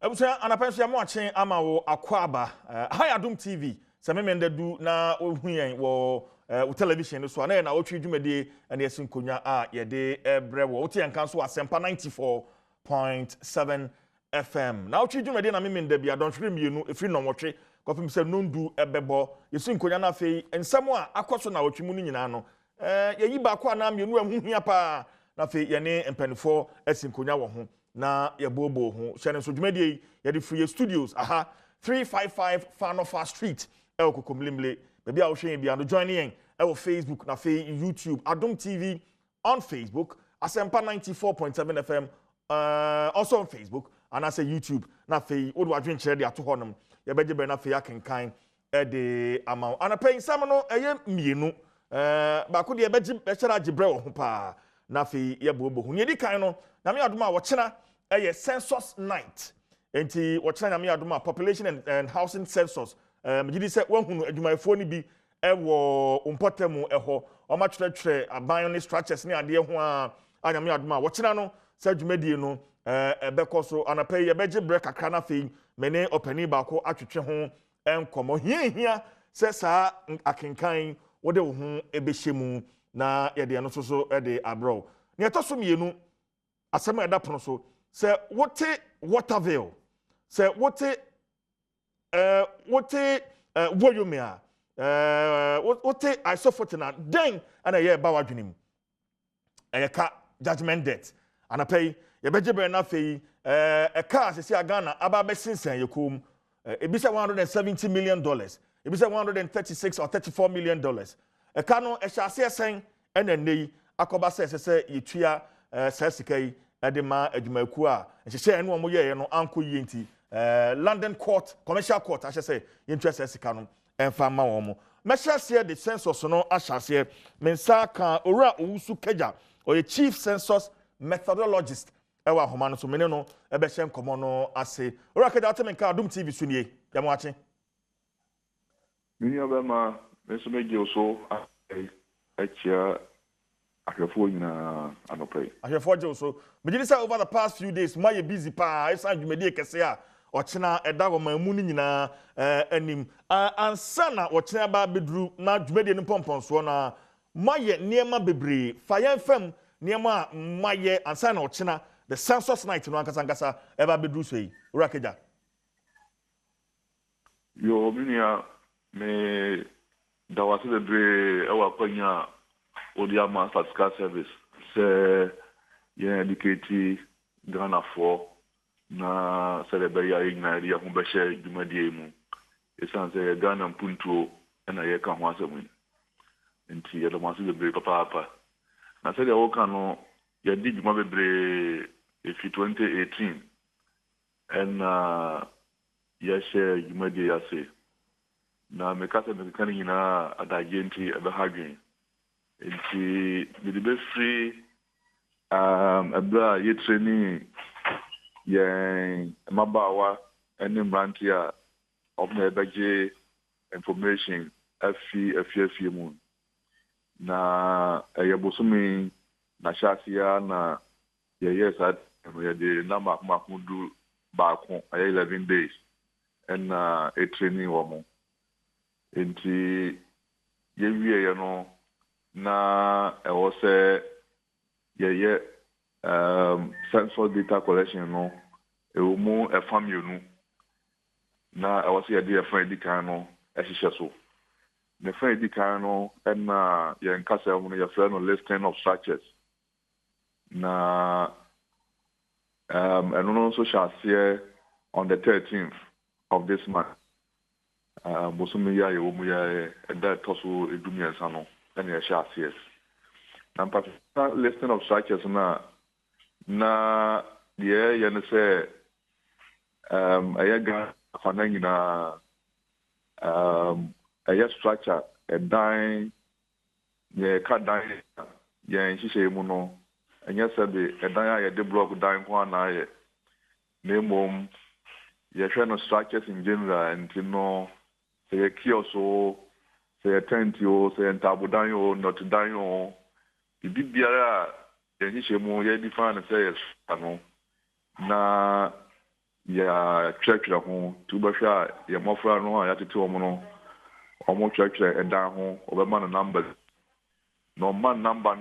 Ebusa anapenso ya mo achen ama wo akwaba hi Adom TV se memende du na ohuyen wo television so na Nnawotwi dwumade na yesin konya a yede ebre wo wote yankan so asempa 94.7 FM Nnawotwi dwumade na memende bia donhwere mienu efiri Nnawotwi kopim se nondu ebebo yesin konya na afei ensem a akoso Nnawotwi mu nyina no yeyi ba kwa na mienu ahuhia pa na afei ye ne empanifo esin konya wo ho na yebobo ho hyene so dwumade ye de free studios 355 Fanofa Street Kokomlimle maybe I will show you beyond joining in our Facebook na YouTube Adom TV on Facebook Asempa 94.7 FM also on Facebook and I say YouTube na fe odo adwen kire de ato honum ye beje be na fe akenkan de amount and paying some no eye mienu ba ko de beje be kire agibre wo ho pa na fe ye bobo hu ne di kan no na me adom a wo kina census night enti wo kina na me adom a population and housing census mjidi se wanhunu adwumayefo ni bi ewo umpotemu eho oma twetwe aban ne structures ne ade ho a anyame adoma wo kina no se adwumadie no ebekoso anapai ye beje break akra na fei mene opani ba ko atwetwe ho enkomo hia se saa akenkan wode wo ho ebehyemu na ye de no so de abro ne etoso mienu asema eda pono so se wote Waterville se wote Woyomia wote isofotina den ana ye ba wadwenim ka judgment debt ana pay ye beje na fei ka asesi agana aba be sinsan yekom ebisa $170 million ebisa $136 or $34 million ka no ehase esen ena nei akoba se yetua sasikai de ma adwumaku a ehye eno mo ye no anko yenti London court commercial court I should say interest sika no emfa ma wo mo mehya the census no ahyase mensa kan ora owusu kaja or chief census methodologist ewa homa no so mene no ebe hye nkomo no ase ora kaja atemenka Adom TV so nie ya mo ache mini obema meso meje oso achia ahwefo nyina anopay ahwefo je oso megidi say over the past few days my busy pa esa dwumadi kese a ochina edago mamu ni nyina anim ansana ochina ba bedru na dwumade ni pomponso na maye niema bebre fayan fam niema maye ansana ochina the census night no ankasa eba bedru so yi urakeja yo minia me dawase bebre ewa kwanya odiama statistical service se ye educate Ghana for na celebrate ignite ya humbeshe dwumadie mu esanse Ghana mpuntuo na ye ka ho asemu nti ye do maso bebre papa na se de wo ka no ye di dwuma bebre efi 2018 and ye share dwumadie ya se na mekasa mekani nyina adaje nti ebe hadwen nti the be free abra ye training ye mabawa any brantia of na beje information afi mu na yebosumi na shasia na ye sad ye de na makudu ba ko 11 days and a training wo mo nti ye wie no na ewo se ye census data collection no ewo mu efamionu na ewo se ye de efan edikan no ehihye so ne fan edikan no na ye nkasa mu ye frɛ no listing of structures na eno no so shall see on the 13th of this month bosumi ya ewo mu ya that toso edumiensa no and ye shall see na particular listing of structures na ye ne say ayaga fananyina aya structure a dine ye ka dine ye nhihye mu no enya sabe a dine ye de block dine ho na ye nemom ye hwe no structures in general and no say kioso say tent yo say ntabudan yo not dan yo bibiara ye nhihye mu ye define say ano na ya church ho to be sure ya mofra no ya tete omo no omo church e dan ho obema no number no man number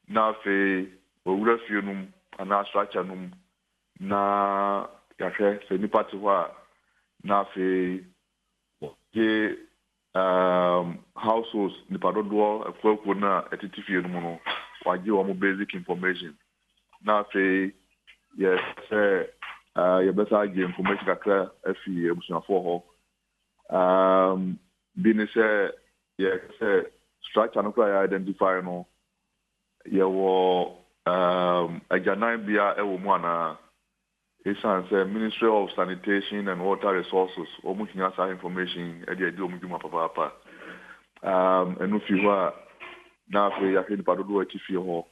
na fe owura fie num ana structure num na ya hwe se ni party ho a na fe ye households ni padodo afọ na etiti fie num no wage omo basic information na fe yes you better get information kakra afi ebusuafo ho bi ne say yes structure no kwa identify no ye wo ajanan bia e wo mu ana esan say Ministry of Sanitation and Water Resources omu hinya sa information e dey omu dwuma papa enu fi ho a na fe ya fe ni padodo ati fi ho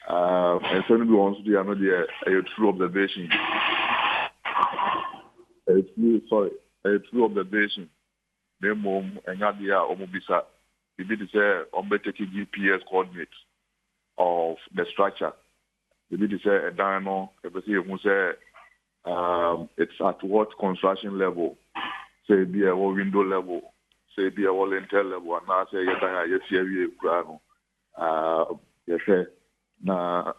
and so no be wants to do another a true observation. A true observation. The mom and Yadia Omobisa. If it is a taking GPS coordinates of the structure. If it is a dino, it's at what construction level, say be a window level, say be a lintel level, and now say yes, na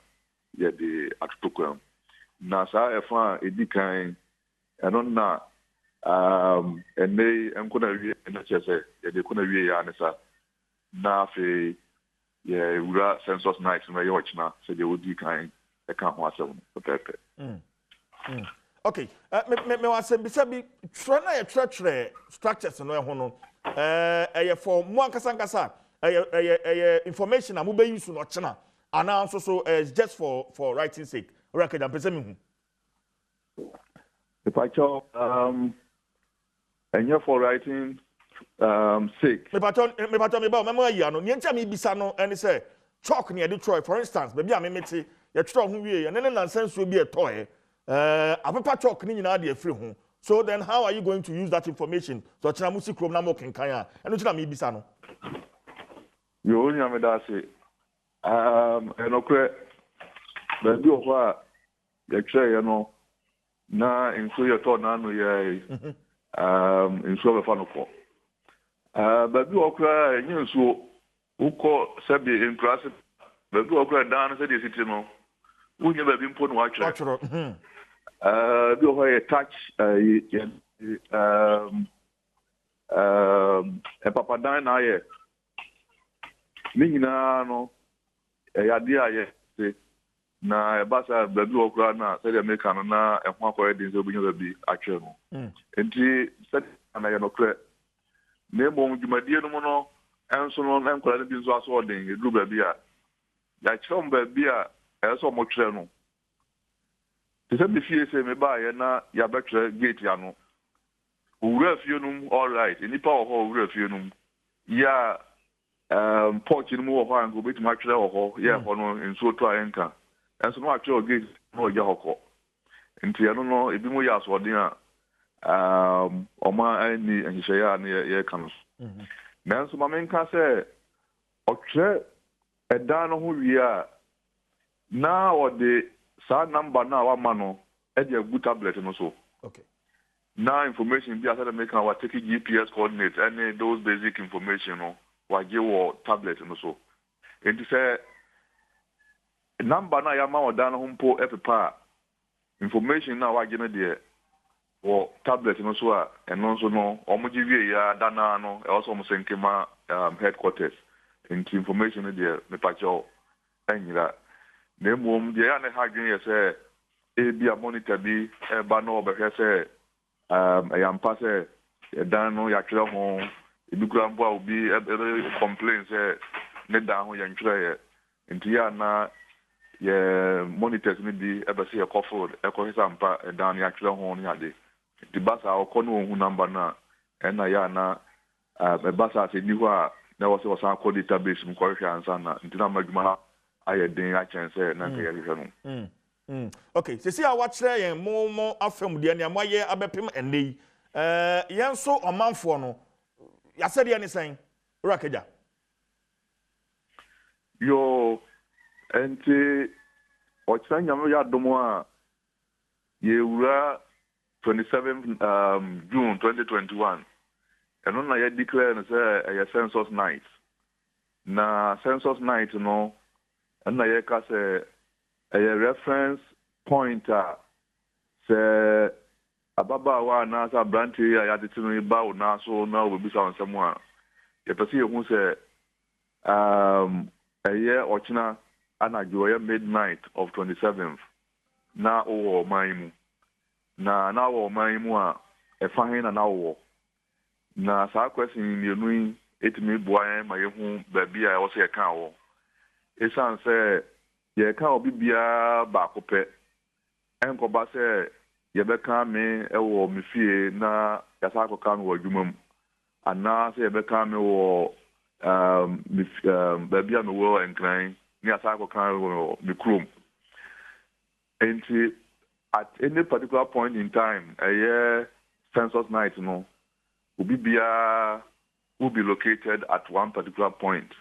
ya di atutukam na sa efa edikan eno na ene enkona wie na chese ya de kona wie ya nesa na fe ya wura census night na yo china se de odi kan e kan ho asem pepe okay me wasem bisa bi tro na ya tratre structures no ho no for mo ankasa information amu be use no china and also it's just for writing sake. Record and present if I talk and you're for writing sake. Me about memory ya no nyencha me bisa no and say chalk near Detroit for instance maybe I mete ya tro ho wie and then nonsense will be a toy apepa chalk ni nyina de free ho. So then how are you going to use that information so china musi krom na mo kenkan ya eno china me bisa no yo nya me da say enokre baby ofa ya try no na inso ya to na no ya inso be fa no ko baby okra enye nso uko sabi in class baby okra dan se de city no unye baby mpo no wa try bi ofa ya touch papa dan na ye ni nyina no ya dia ye na ebasa baby okra na say make an na ehwa akore din so bunyo baby atwe no enti say na ye no kre na mo dwumadie no no enso no na nkora bi nso aso den edru baby a ya chom baby a eso mo twe no te se bi fie se me ba ye na ya betre gate ya no owura fie no all right enipa ho owura fie no ya porch ni mo ho an go bit ma twere ho ye ho no enso to ayenka enso no atwe ogate no ye hoko enti ya no ebi mo ya so den a oma ani enhye ya na ye kan na enso ma menka se otwe edan no ho wi a na ode sa number na wa ma no e de agu tablet no so okay na information bi asada make our take GPS coordinates and those basic information no wage wo tablet no so enti say number na ya ma odan ho mpo epepa information na wage no de wo tablet no so a eno so no omoji wie ya dana no e also mo senkema headquarters enti information no de me pacho enyira na mum de ya ne hagin ye say e bia monitor bi e ba no obehwe say ayampa say dan no ya twere ho ebikura mbo a obi complain say ne dan ho ya ntwere ye enti ya na ye monitors ni bi ebese ye kofod ekohisa mpa dan ya twere ho ni ade di basa okono hu number na ena ya na basa se ni ho a na wo se wo san code database mu kohwe ansa na enti na madwuma aye den a chance na nke ye hwe no okay se a watchre yen mo afam de ne amoye abepem enei yen so omanfo no ya said ya ni sen rakaja yo enti ochanya mo ya domo a ye wura 27th June 2021. And on I declare a census night. Na census night no and I say a reference pointer say ababa wa na sa branch ya de tinu ba na so na we bisa on someone. You perceive who say a year ochina anajo midnight of 27th. Na o maimu. Na o maimu a e fahin na o. Na sa question yenu etimi boa ma yehu ba bia e wo se ka wo. Esan say ye ka obi bia ba ko pe. Enko ba say ye be ka me e wo me fie na ya sa ko ka me wo dwumam. Ana say ye be ka me wo ba bia me wo enkran ni ya sa ko ka wo me krom. And at any particular point in time, a year census night, will be located at one particular point.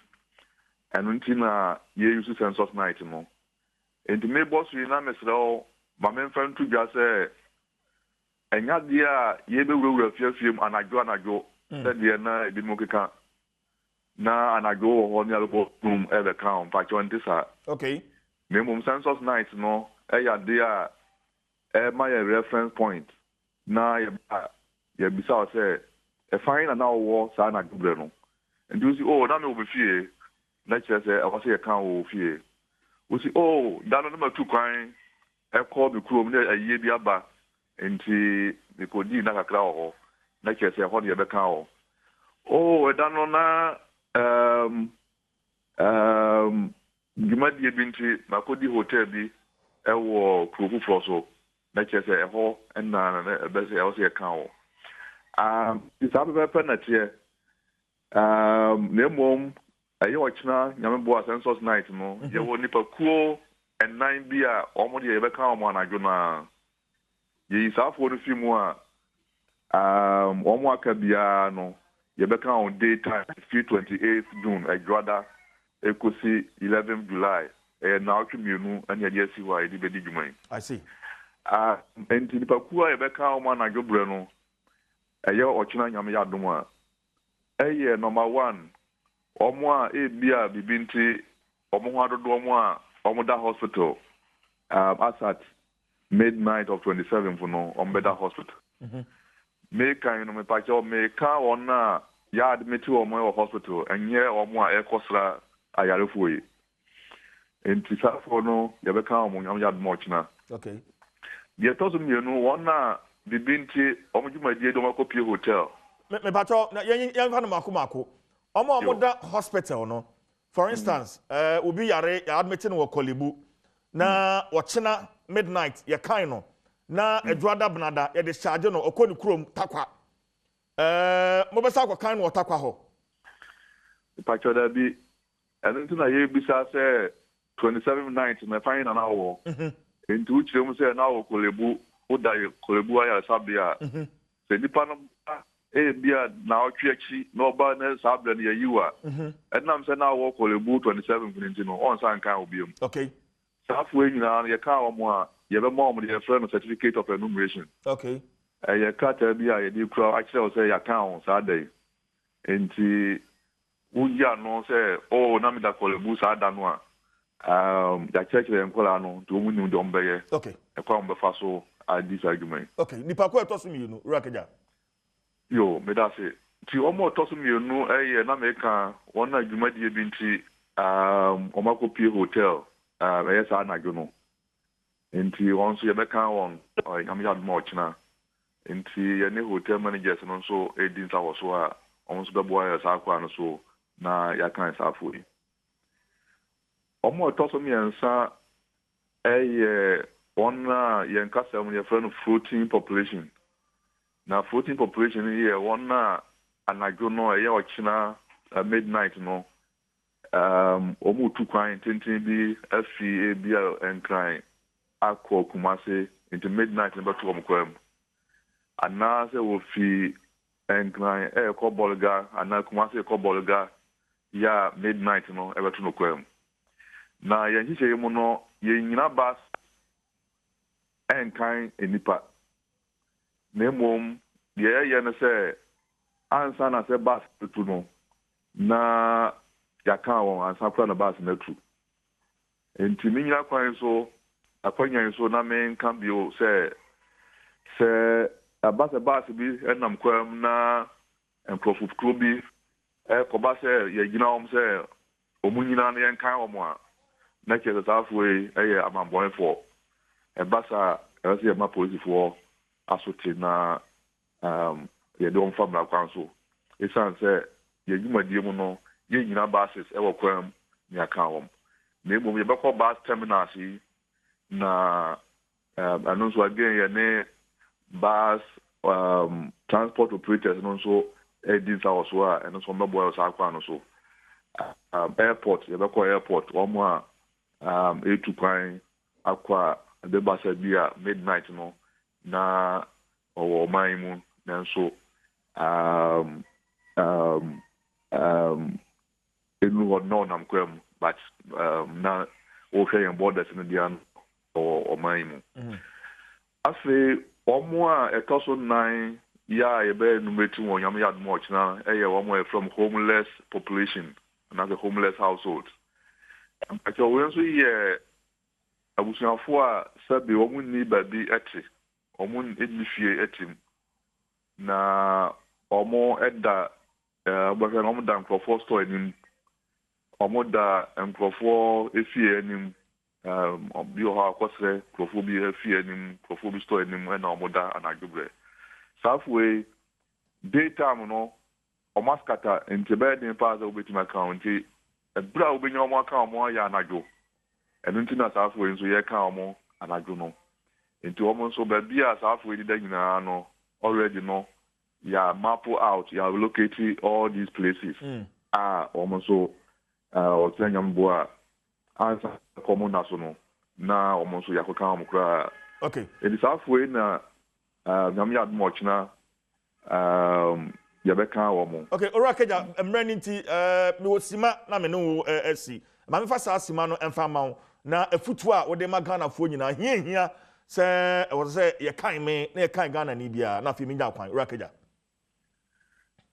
And until you use census night, And the neighbors we know, my main friend to just say, and yet, dear, ye be will film and I go, said the na the Mokika. Na and I go on the room ever count, but you want Okay. Minimum census night, dear. My reference point. Na ye bisa say a fine and now war sana gubreno. And you see, oh, na me will be fear. Let's say I was here can fear. We see, oh, that number 2 crying. I call the crew a year biaba into the codi na kakra. Let's say what you be cow. Oh, that you might be into Makodi Hotel be a war crew for let's say a whole and basically I was a cow. It's a weapon here. Name a watchna, Yambo census night, you will nip a cool and 9 beer, almost a become one. I do not. Ye is half for the few more. Omwaka biano, you become on daytime, 28th June, a grada, Ecosi 11th July, and now to me, and yes, you are the baby. I see. And the Pakua Ebeka man I go breno. A year or China Yamayaduma. A year number 1. Omwa e bia bibinti Omohado Domwa Omoda Hospital. As at midnight of 27th no Ombeda Hospital. Make I me pacho me ka ona ya admit Omo hospital and ye Omwa e kosra ayarefuyi. And Tisafo no Yabeka Omo Yamyad. Okay. The told me, one the binti, my dear Domacopi Hotel. Me pacho, young fan Makumako. Omo hospital, no. For instance, ubi yare admitting wo Kolibu. Na wachina midnight, ya kaino. Na edwada bnada, ya discharge no, okoni krum takwa. Mobesa kwa kaino takwa ho. Pacho da bi, and then I hear bisa say 27 nights, my fine an hour. Into which they say now Kolebu, who die Kolebu aya sabia. Say the panam bia now chichi no banner sabia near you are. And I'm saying now Kolebu 27 on San Kaubium. Okay. Halfway now your car more, you have a mom with your friend certificate of enumeration. Okay. A cat bia a new crowd actually will say accounts are they. And Uya no say, oh, Namida Kolebu Sadanwa. The church in Colano, to win the Ombe. Okay. A crown befaso at this argument. Okay. Nipako tossing you, Rakaja. Yo, me that's it. To almost toss me, no, a American, one night you might be binti, Omako P Hotel, yes, I know. Into once you back on, I'm yard much now. Into any hotel managers and also a dinner was so almost the boy as I so na ya can't halfway. Omo toso mi ansa one yen kasa mo your friend floating population. Na floating population here one anajo no ochina midnight no. Omo tu kwan tintin bi afi bi en kran akọ Kumase into midnight number 2 omkwam. Ana se wo fi en kran ko bolga ana Kumase ko bolga ya midnight no ebetu no kwam. Na yanchiche yemu no yenyina bas enkan enipa Nemom, the air say, answer na say bus to no. Na Yakao and Sapran the bus metro. And Timinia coin so, a coin so na main can be say a bus be and I'm quam na and Prof. Klubi, Kobase, Yagina, say, Omunina and Kaoma. Next year, the halfway, I'm a boy for a bassa, as my police for Assotin na the Adom Family Council. It's answer, Yagima Dimono, Yagina basses, ever quam, near Kawam. Name will be back of bus terminasi na and also again, your bus transport operators and also edits our soa and also mobile Sakwan also. Airport, the local airport, one more A2 Pine, Aqua, the bus at midnight, no, na or my moon, and so it would know I'm quem, but now okay and borders in the or my moon. I say, one more a 2009. Yeah, a bear number 2 on Yamyad March now, one way from homeless population, another homeless household. But when we I was now for said the woman need baby at it, or moon initiate at him. Na or more at that, but an omodam for 4 store in him, or more that and for if he and him, bio how say, prophobia, fear him, prophobi store in him, and omoda and agribre. Halfway, daytime, no, or mascata, and the bed in part of my county, a brow being your more calm, more yanago, and into us halfway, so ye calm, and I do know. Into almost so bad, be as halfway, the no, already know, ya map out, ya locate all these places. Almost so, or Tanyam Boa, answer common national, now almost so Yakokam cry. Okay. It is halfway now. Namyad much na yabeka womo. Okay, Orakeja emreninti me wosima na me no asi. Ma me fa sa asima no emfa ma na afutu a wo de magana fo nyina hia se wo se ye kan me na ye kan Ghana ni bia na fi me nya kwan Orakeja.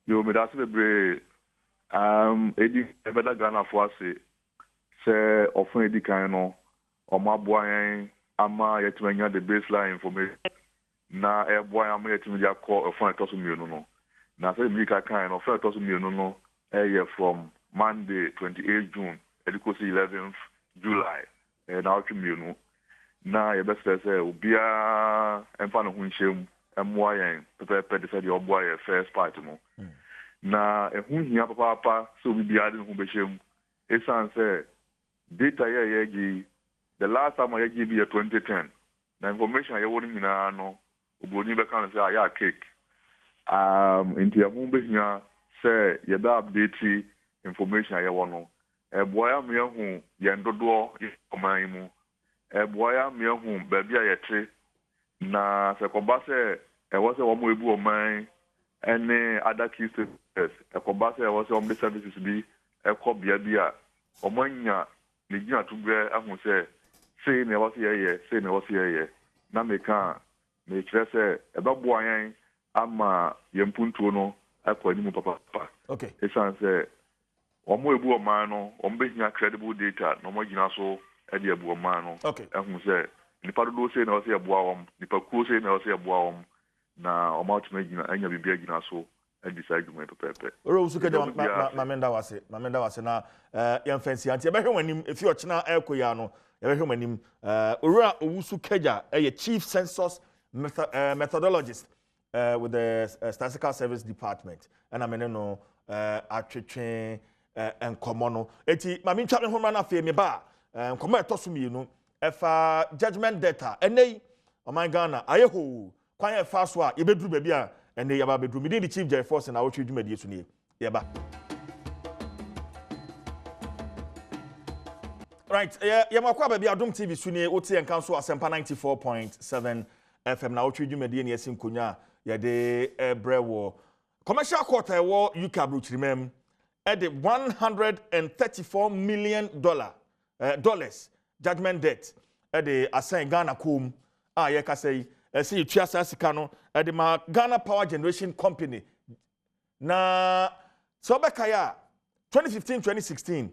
Yo me das bebre edi ebeda Ghana fo ase se ofun edi kan no o ma boa yen ama yetimanya the baseline information. Na boy am here to me call a phone to me no. Na say me ka kan no phone to me no from Monday 28 June ediko 11th July na to me no. Na ye best say obia emfa no hunshem emwa yen pepe de say the boy first part no. Na ehun hia papa so we bia de hu behjem esan say data ye gi the last time I give you 2010 na information ye woni nyina no Oboni be kan say ya cake. Into your mumbe say you update information I want no. Boy am here hu ye ndodo command mu. Boy am here hu baby a yete na se koba say e was e wo mo ebu o man any other key services. E koba say e was e services bi e ko bia bi a o manya ne gina to gbe ahun say ne was ye say ne was ye na me kan me say ebe boyan ama yempuntuo no akwani mu papa. Okay. Esan say omo ebu o man no ombe hia credible data no mo gina so e de ebu o man no. Okay. Ehun say nipa do say na o say ebu awom nipa ku say na o say ebu awom na omo atuma gina anya bibia gina so e decide mo pepe. Oro usuke de mamenda wase na yemfansi anti e behwe wanim efi ochina ekoya no e behwe wanim ora owusu keja chief census methodologist with the Statistical Service Department. And I mean, no, atwetwe and komono. Eti, mami nchapme homa na fe me ba. Komo etoso mi no. Efa judgment data. Ene, o my Ghana, ayeho. Kwan e fa so a ye bedru ba bia ene ye ba bedru. Me dey the chief judge force na Nnawotwi dwumadi so ne. Ye ba. Right, ye makwa ba bia Adom TV so ne oti en kan so Asempa 94.7 FM Nnawotwi dwumadi ne yasin konya ye de ebrewo commercial court wo UK abrochirimem e de $134 million dollars judgment debt e de assign Ghana kom a ye ka say say you tua sa sika no e de ma Ghana Power Generation Company na so bekaya 2015-2016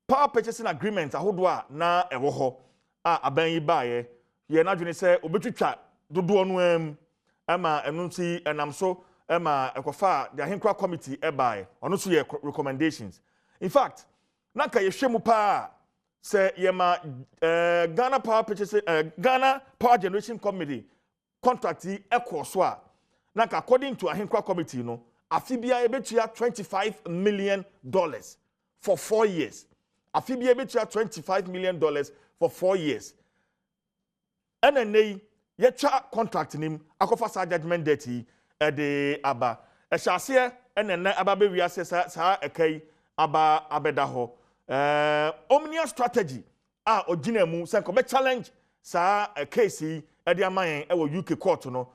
power purchasing agreement ahodo a na ewo ho a aban yi baaye ye na dwene se obetwitwa dodo no ama enu nti enam so ama ekofa the ahenkra committee baaye ono so ye recommendations. In fact na ka ye hwemu pa se ye ma Ghana Power Purchasing Ghana Power Generation Committee contract so a na ka according to ahenkra committee no afibia ebetua $25 million for 4 years. Afibia ebetua $25 million for 4 years. NNA yecha contract nim akofa sa judgment date de aba. Ehase NNA aba be wiase sa ekai aba abeda ho. Omnia strategy a ogina mu se ko be challenge sa case e de amayen e wo UK court no.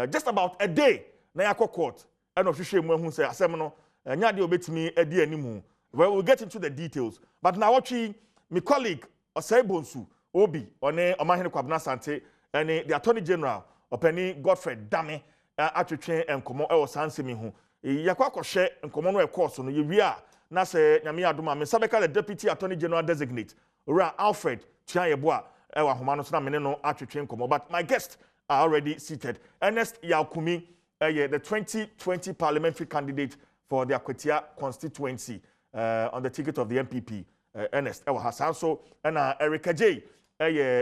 Just about a day na yakọ court. No hwehwe mu ehun say asem no nya de obetimi edi animu. Well, we'll get into the details, but Nnawotwi, my colleague Osei Bonsu Obi one Omahene Kwabena Sante and the Attorney General Openi Godfrey Dame atwetwe enkomo e wo sansemi ho yakwa akọhye enkomo no e course no ye wi a na se nyame adoma me sabeka the Deputy Attorney General designate ora Alfred Tianyebo a e wa homa no so na me no atwetwe enkomo, but my guests are already seated. Ernest Yakumi, the 2020 parliamentary candidate for the Akwatia constituency on the ticket of the MPP. Ernest Ewa Hassan. So, and Erica J,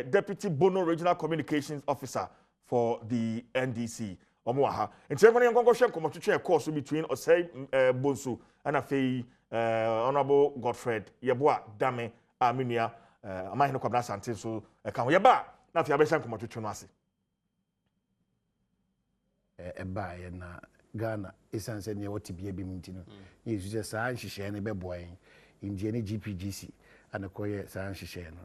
Deputy Bono Regional Communications Officer for the NDC. Omuaha. In terms of the conversation, course between Osei Bonsu and Afei Honorable Godfrey Yeboah Dame Aminia, Amahino Kwabena Sante. So, can we ba na fi abesa conversation no ase. Na Ghana essence ne what be bi mutino you just say nhihye ne beboy India ne GPGC and akoye say nhihye no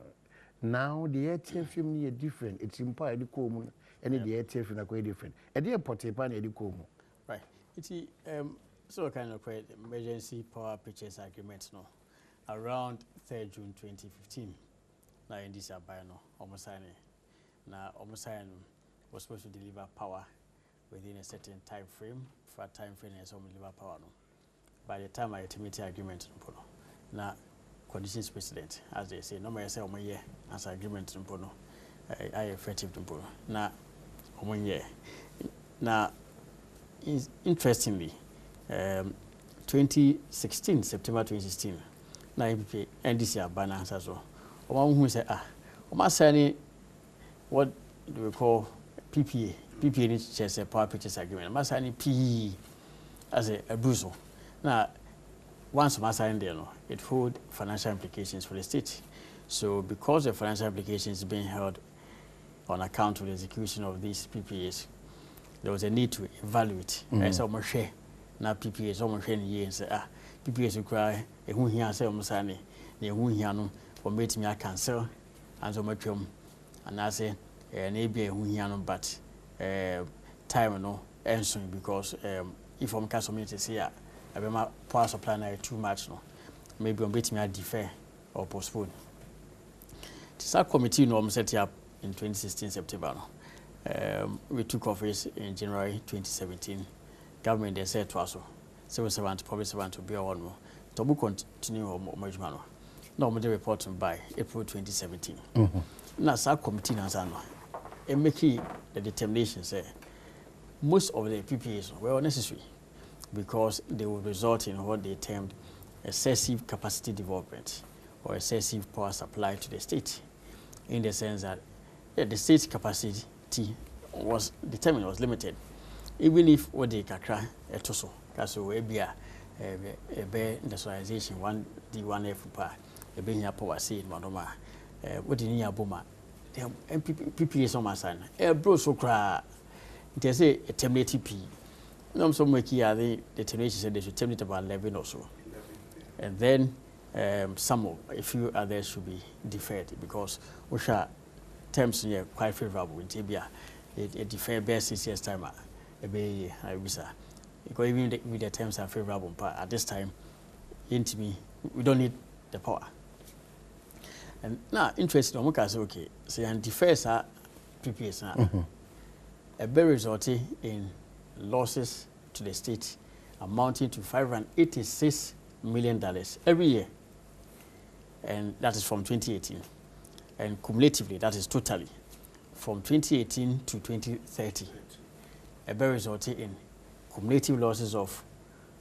now the ATF film is different. It's impa edi ko mu and the ATF na akoye different e dey porte pa na edi ko mu right it's so kind of emergency power purchase agreement no around 3rd June 2015 na NDC abai no omosane na omosane was supposed to deliver power within a certain time frame. For time frame as deliver power no. By the time I ultimate agreement no na conditions precedent, as they say, no matter say year as agreement no I effective no na year. Now interestingly 2016 September 2016 na MPP NDC abana so who say signing what do we call PPA is just a power purchase agreement. I sign PE as a bruisal. Now, once I sign there, it holds financial implications for the state. So, because the financial implications is being held on account of the execution of these PPAs, there was a need to evaluate. I saw my share. Now, PPAs almost any year and say, PPAs will cry, a who here say, almost any, the who here no, for me to cancel, and so much. And I say, maybe a who here no, but time no answering because if I'm community say I be my power supply now too much no maybe on me defer or postpone. The committee no set up in 2016 September no. We took office in January 2017. Government they said to us civil servant public servant to be on more to continue or no. No we report by April 2017. Now committee na no and making the determination say most of the PPAs were unnecessary because they would result in what they termed excessive capacity development or excessive power supply to the state, in the sense that the state's capacity was determined, was limited. Even if what they kakra etoso, kaso ebia industrialization 1D1F pa ebe nya power say manoma what the nya boma the PPAs on my sign. Bro so cra. They say a terminate P. No, some make here the termination said they should terminate about 11 or so. And then some of a few others should be deferred because Osha terms here quite favorable in Tibia. It defer best 6 years time a bay I visa. Because even with the terms are favorable, but at this time, into me, we don't need the power. And now, interesting, okay, so and defers are PPS. be resulting in losses to the state amounting to $586 million every year. And that is from 2018. And cumulatively, that is totally from 2018 to 2030. A be resulting in cumulative losses of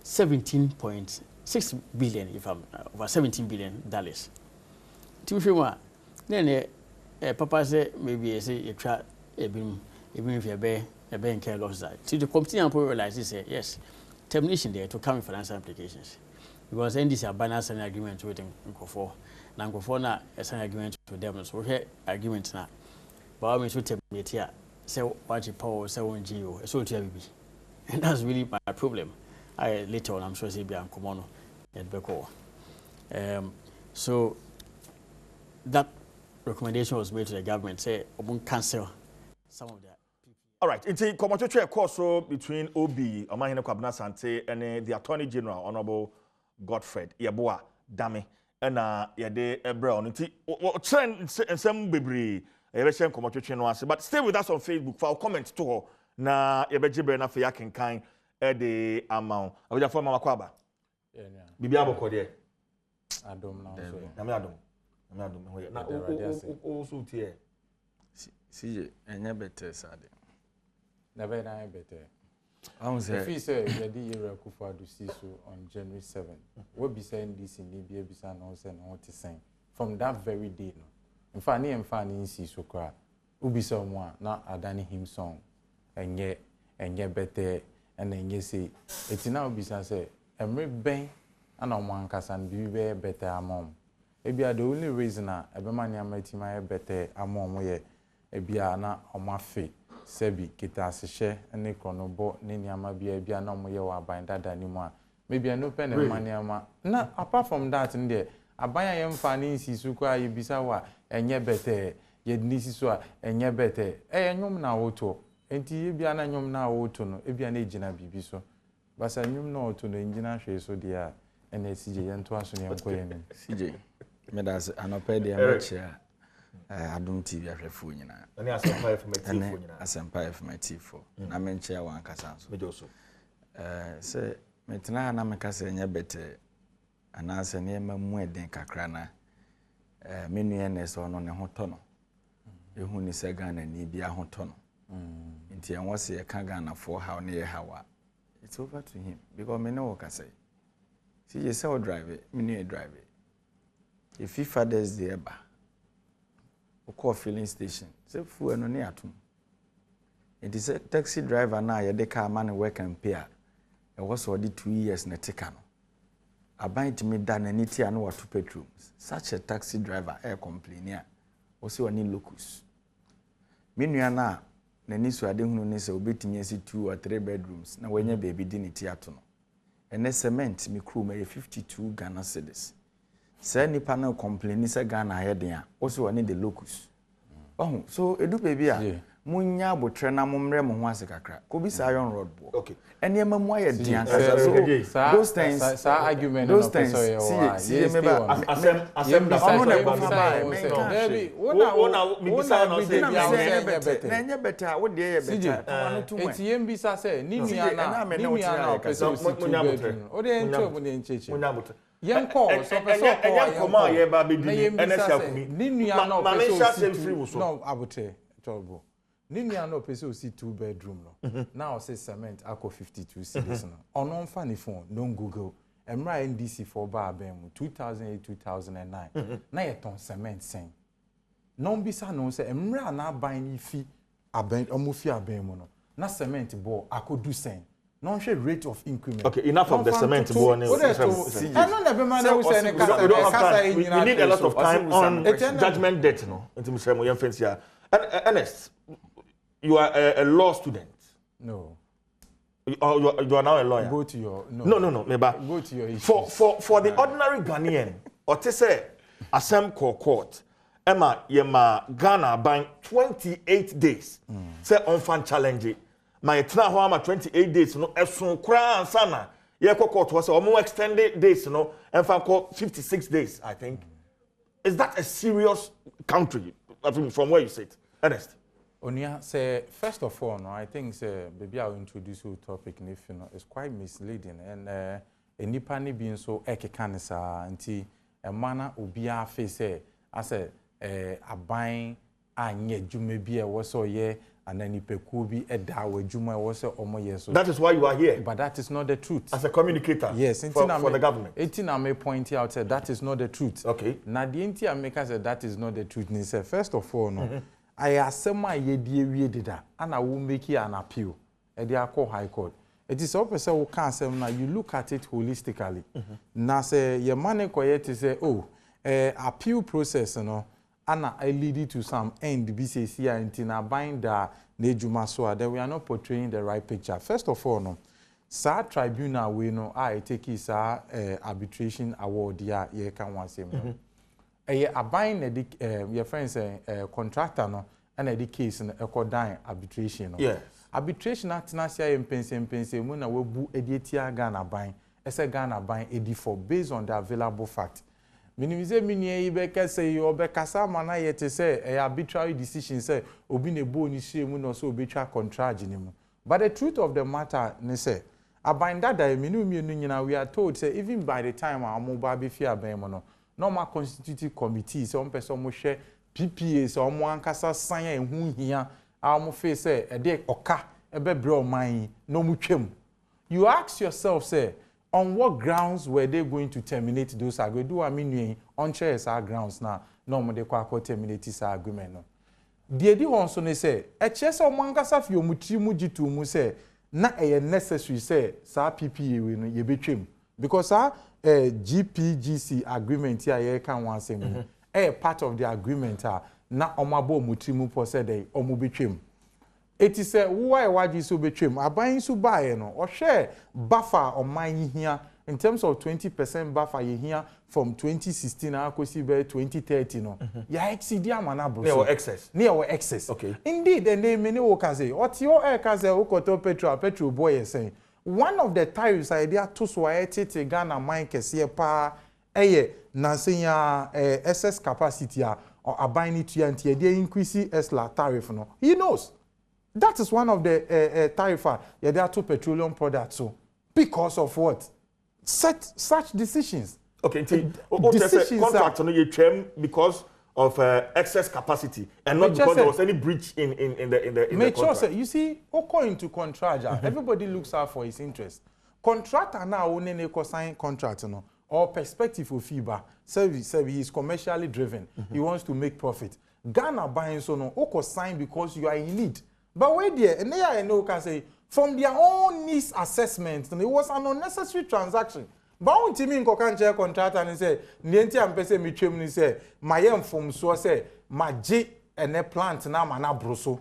17.6 billion, if I'm over $17 billion. Then Papa said maybe I say you try even if you bear a bank loss that. To the committee and realize this, yes, termination there to come in financial implications. Because NDC are banner an agreement with Nkofo. Now Nkofo na a sign agreement with them. So we agreement now. But I mean to terminate here. Say what you power, say one GO, so to be. And that's really my problem. Later on I'm sure say be an common at Beko. So that recommendation was made to the government, say, cancel some of that. All right, it's a common course between OB, Omahine Kwabena Sante, and the Attorney General, Honorable Godfred Yeboah Dame, and Yade Brown. Trend and some baby, but stay with us on Facebook for our comments to her. Na Yabejibre na Faya Kinkain, the amount. I will form Makwaba. Bibiabo Code. Adom now. Adom. Na also tie. CJ, enye better sad. Never na better. I was say if you say the year Akufo-Addo so on January 7th. What be saying this in Libya be saying no say no to say. From that very day no. In fact, ni mfani si so kra. Ubi say mo na adani him song. Enye better and enye say eti na ubi say emre ben ana o man kasan bi better amom. Ebia the only reason ebema nyama tima better amom ye ebia na omafe sebi kita asehye ne kronobo ne nyama bia na omoye wa aban dada ni mu a maybe no pen e maniama na apart from that nde aban ya mfa ni nsisu kwa yebisa wa enye better ye nisi so a enye better nyom na woto enti ebia na nyom na woto no ebia na ejina bibi so basa nyom na woto no enjina hwe so dia ene CJ yento aso ne enkoye ni CJ me das anope dia machia Adom TV ahwefo nyina na Asempa FM TV nyina Asempa FM TV na menche ya wankasa so mejoso se metena na mekasa enya bete anase ne mamu eden kakra na menu ene so no ne hoto no ehu ni se Ghana ni bia hoto no nti en wose ye ka Ghana for how ne ye hawa it's over to him because me no work say see you say drive it me no drive it if Father's Day eba call filling station say fuel no ne atom it is a taxi driver na ye de car man work and pay e was already 2 years na tika no aban timi da na niti anu wato petrol such a taxi driver air complain a o se oni locus menua na ni so ade hunu ne se obetimi asi 2 or 3 bedrooms na wanya baby di niti ato no ene cement mi crew me 52 Ghana cedis. Say nipa na complain say Ghana ayeden a o se woni the locus oh so edu baby a munya abotre na momre mo ho ase kakra ko bi sa iron rod bo okay ene mamu ayeden so those things argument no person see me ba asem da ono na ba baby wona mi bisa na say na enye better wo de ye better anu tu eti yem bisa say ni nua na person si tu bedroom o de encho mo de encheche munya botre Yanko, so Yankoma ye ba be di NSA kumi. Ninia no person free wo so. No, abote, trouble. Ninia no person see 2 bedroom no. Now say cement akọ 52 cities no. Ono mfa ni phone, no Google. Emra NDC for ba abem 2008-2009. Na ye ton cement sen. No bisa no say emra na ban ni fi aben omofi abem no. Na cement bo akodu sen. Non share rate of increment. Okay, enough of the cement board. We need a lot of time on judgment debt, no. Ernest, you are a law student. No. You are now a lawyer. Go to your no. Maybe go to your issues. For the ordinary Ghanaian, or to say Assem court, Emma Yema Ghana buying 28 days. Say on fan challenge. My try ho am 28 days no esun kra ansana ye court was or more extended days no and for 56 days I think. Is that a serious country from where you sit? Ernest. Onia say first of all, no, I think say maybe I'll introduce you topic if you know it's quite misleading and nipa ni being so ekekanisa anti a manner obia face I say aban anye dwuma bi e wo so ye ananipeku bi eda wa dwuma wo so omo ye so. That is why you are here. But that is not the truth. As a communicator. Yes, for the government. I may point out say that is not the truth. Okay. Na the enti ameka say that is not the truth. Ni say first of all no I asema ye die wie dida and I will make an appeal at the high court. It is also we can say now you look at it holistically. Na say your money quiet to say appeal process no and I lead it to some end BCC and na bind that nejuma so that we are not portraying the right picture. First of all no sa tribunal we know I take is arbitration award ya ye can one say a buying your friends contractor no and a case in a dying arbitration. Yes. Arbitration at Nasia and Pense when I will book a DTA Ghana buying as a Ghana buying a for based on the available fact. Minimize mini Ibeka say you Becasa mana yet say a arbitrary decision say obin a bone shame no so arbitral contract in. But the truth of the matter, ne say, a bind that we are told say even by the time our mobile be fear bemono. Normal constitutive committee so person mo share PPA so mo ankasa san ehun hia mo face say e dey oka e be bre man no mu twem. You ask yourself say on what grounds were they going to terminate those agreements? Do I mean on chairs are grounds now no mo dey kwa terminate this agreement no. Die di hon so ne say e che say mo ankasa fi omutri mu gitu mu say na e necessary say sa PPA we no ye betwem because GPGC agreement here ye can one say part of the agreement na omabo mutrimu po said dey omu betwem. It is why waji so betwem aban so buy no or share buffer on my here in terms of 20% buffer ye here from 2016 akosi be 2030 no ya exceed amana bro near excess okay indeed the name many wo can say what your air can say ukoto petrol boy saying one of the tariffs idea to so ayete Ghana mine kese pa na senya excess capacity or abine to anti dey increase esla tariff no he knows that is one of the tariff there to petroleum products so because of what such decisions okay decisions contract no you term because of excess capacity and not because there was any breach in the contract. Sure, you see, according to contract, everybody looks out for his interest. Contractor now only sign contract no or perspective of FIBA. Service he is commercially driven. He wants to make profit. Ghana buying so no oko sign because you are in need. But wait there, and there I know can say from their own needs assessment, it was an unnecessary transaction. But when Timmy Kokan chair contract and say, Nienti and Pese Michim say, my young from so say, my J and a plant now mana broso.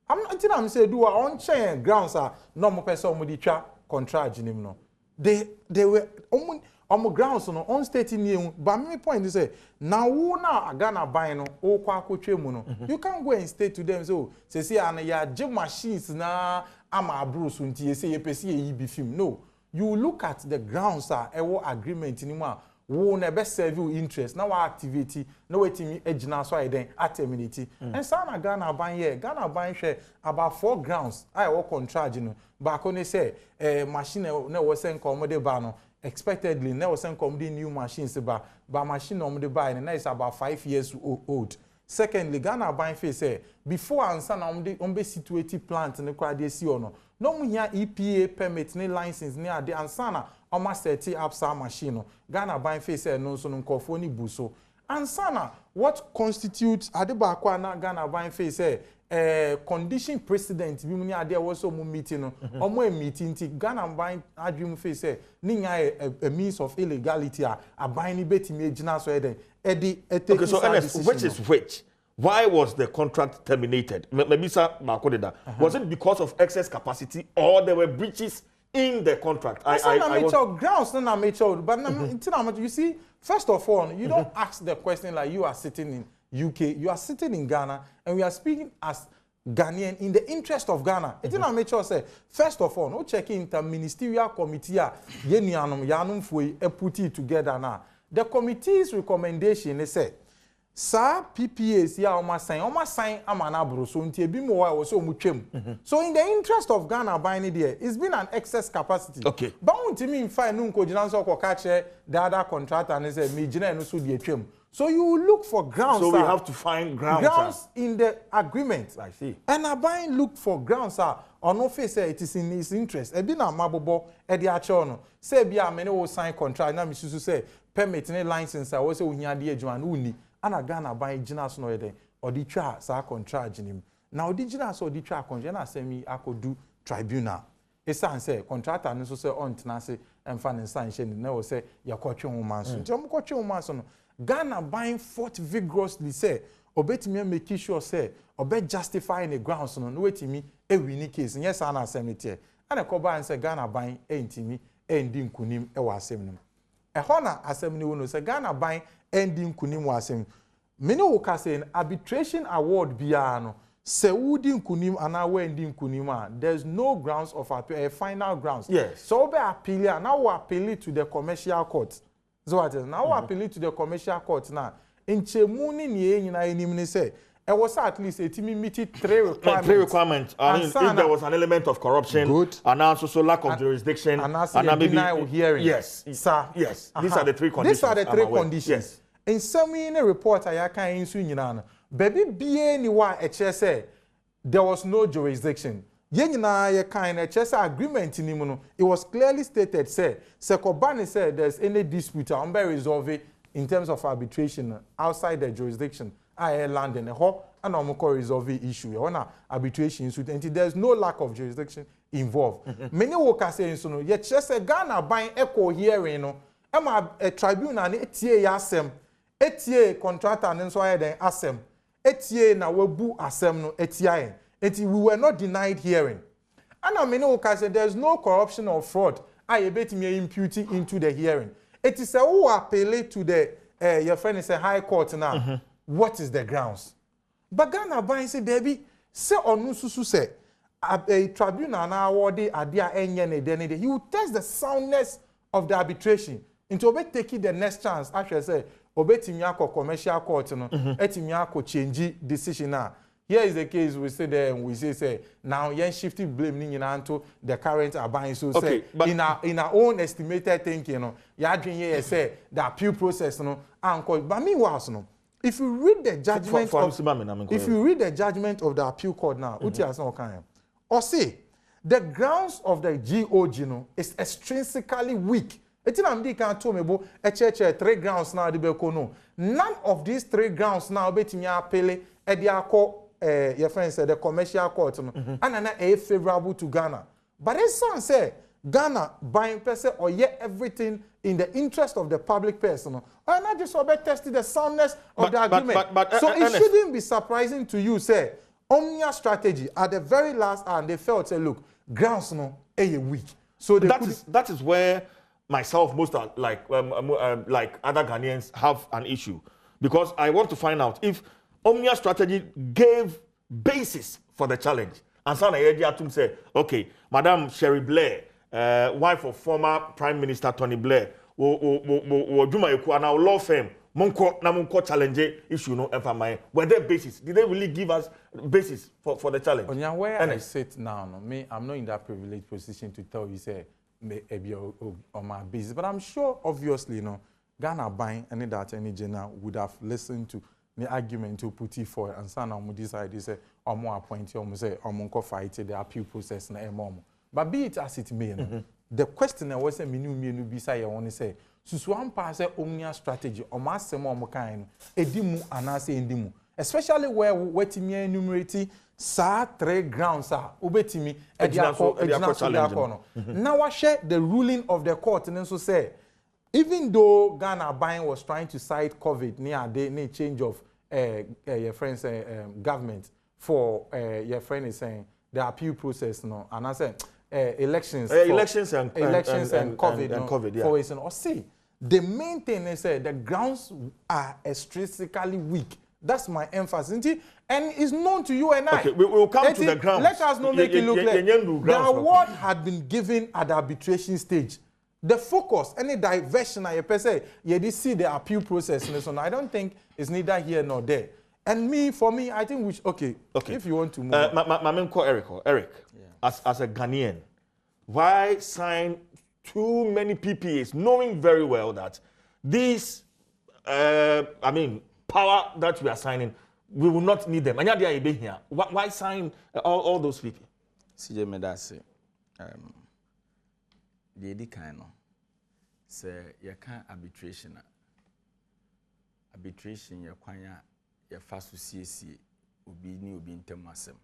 I'm not telling say do our own chair grounds are no more person with the contract in him no. They were on grounds no on state in you. But my point is say now who now Ghana buy no o kwa no. You can go and state to them so say and ya gym machines na ama broso unti say you pese ye be film no. You look at the grounds ewo agreement anymore wo na be serve you interest na wa activity na wetimi ejina so then terminate and sana Ghana ban here Ghana ban share about 4 grounds wo contract no back on say machine na wo sen come de ba no expectedly na wo sen come the new machines ba machine no de buy na is about 5 years old. Secondly, Ghana buying face say before answer na be situate plant ne kwa dey see ono no mu hia EPA permit ne license ne ade ansana almost 30 apsa machine no Ghana buying face say no so no nkofo ni buso ansana what constitutes ade ba kwa na Ghana buying face say condition precedent bi mu ni ade wo so mu meeting no omo meeting ti Ghana buying adwum face say ni nya a means of illegality a buying ni betimi agina so eden okay, so Ernest, which is which? Why was the contract terminated? Maybe sir, was it because of excess capacity or there were breaches in the contract? Grounds not mature, but you see, first of all, you don't ask the question like you are sitting in UK, you are sitting in Ghana, and we are speaking as Ghanaian in the interest of Ghana. It's not mature say. First of all, no checking the ministerial committee yanum fui put it together now. The committee's recommendation is say sa PPAs ya o ma sign ama na bro so nti ebi mo wa wo so mu twem. So in the interest of Ghana buying it there, it's been an excess capacity. Okay. But unti me fine no ko gina so ko ka che the other contractor and say me gina no so de twem. So you look for grounds. So we have to find grounds in the agreement. I see. And Abine look for grounds on no face it is in his interest. Ebi na mabobo e de ache ono. Say bia me no sign contract na me susu say permit ne license a wo say ohia de adwuma no uni. Ana Ghana Abine gina so no ye den. Odi twa sa contract nim. Na odi gina so odi twa contract na say me akodu tribunal. Esan say contractor no so say on tenase emfa ne sanction na wo say yakotwe ho manso. Nti om kotwe ho manso no Ghana buying fought vigorously say obetimi make sure say obe justify the grounds no wetimi e win case yes an assembly and ko ban say Ghana buying entimi endi nkunim e wa asem no e ho na assembly wo no say Ghana buying endi nkunim wa asem many wo ka say arbitration award bia no say wudi nkunim ana we endi nkunim a there's no grounds of appeal final grounds. Yes. So obe appeal now we appeal to the commercial court. So what is now appeal to the commercial court now. In Chemuni ni enyina say it was at least meet three requirements. If there was an element of corruption, good, and also lack of jurisdiction, and maybe denial hearing. Yes, sir. Yes. These are the three conditions. These are the three conditions. Yes. In some report I can insu baby BA ni wa say there was no jurisdiction. Yenina kind of agreement in him. It was clearly stated, say Sekobani said there's any dispute on be resolved in terms of arbitration outside the jurisdiction. I land in a hole and I'm resolve the issue. On arbitration suit, and there's no lack of jurisdiction involved. Many workers say so. Yet just a Ghana buying echo hearing. No, I'm a tribunal and etie asem, etie contractor and so I then asem, etie na webu asem no etie. We were not denied hearing. And I mean, say there's no corruption or fraud. I bet me imputing into the hearing. It is a who appeal to the your friend is a high court now. What is the grounds? But Ghana Buying say, Debbie, say on Nususu say a tribunal now awarded adia enye ne he will test the soundness of the arbitration into obe taking the next chance. Actually say obe timyako commercial court no etimyako change decision now. Here is the case we say there and we say now yen shifting blame into the current Abine so okay, say in our own estimated thinking, you know, here say the appeal process but meanwhile if you read the judgment of the appeal court now, or say the grounds of the GOG is extrinsically weak. Three grounds now none of these three grounds now your friend said the commercial court and a favorable to Ghana. But this son say Ghana buying person or everything in the interest of the public person. Or not just tested the soundness of the agreement. So it shouldn't be surprising to you, say, Omnia strategy at the very last and they felt say, look, grounds weak. So that is where myself, most like other Ghanaians have an issue. Because I want to find out if Omnia strategy gave basis for the challenge. And Sana Yediatum said, okay, Madam Sherry Blair, wife of former Prime Minister Tony Blair, law firm, Munko challenge issue no FMI. Were there basis? Did they really give us basis for the challenge? Onya, where I sit now, I'm not in that privileged position to tell you, say, on my basis. But I'm sure, obviously, Ghana buying any that any general would have listened to the argument to put it for and son on decide say or more appointee or say or monko fight the appeal process na mom. But be it as it may, the question was a minu bisa you want to say susuan pass omnia strategy or mass more kind edimu anase endimu, especially where wetimi enumerate sa three grounds are obetimi now I share the ruling of the court and so say even though Ghana buying was trying to cite COVID near change of your friend's government for your friend is saying the appeal process and I said elections and COVID yeah. For it or see the main thing is the grounds are extrinsically weak. That's my emphasis. And it's known to you and I. Okay, we will come to the grounds. Let us not make it look like the award had been given at the arbitration stage. the focus, any diversion I say, you see the appeal process in this one. I don't think it's neither here nor there. And for me, I think okay. If you want to move. Eric, as a Ghanaian, why sign too many PPAs, knowing very well that these, power that we are signing, we will not need them. And yet they are here. Why sign all those people? CJ Medase, the Edikano, say you can't arbitration. Arbitration, you can't. Ya faso CC obi ni obi ntem asem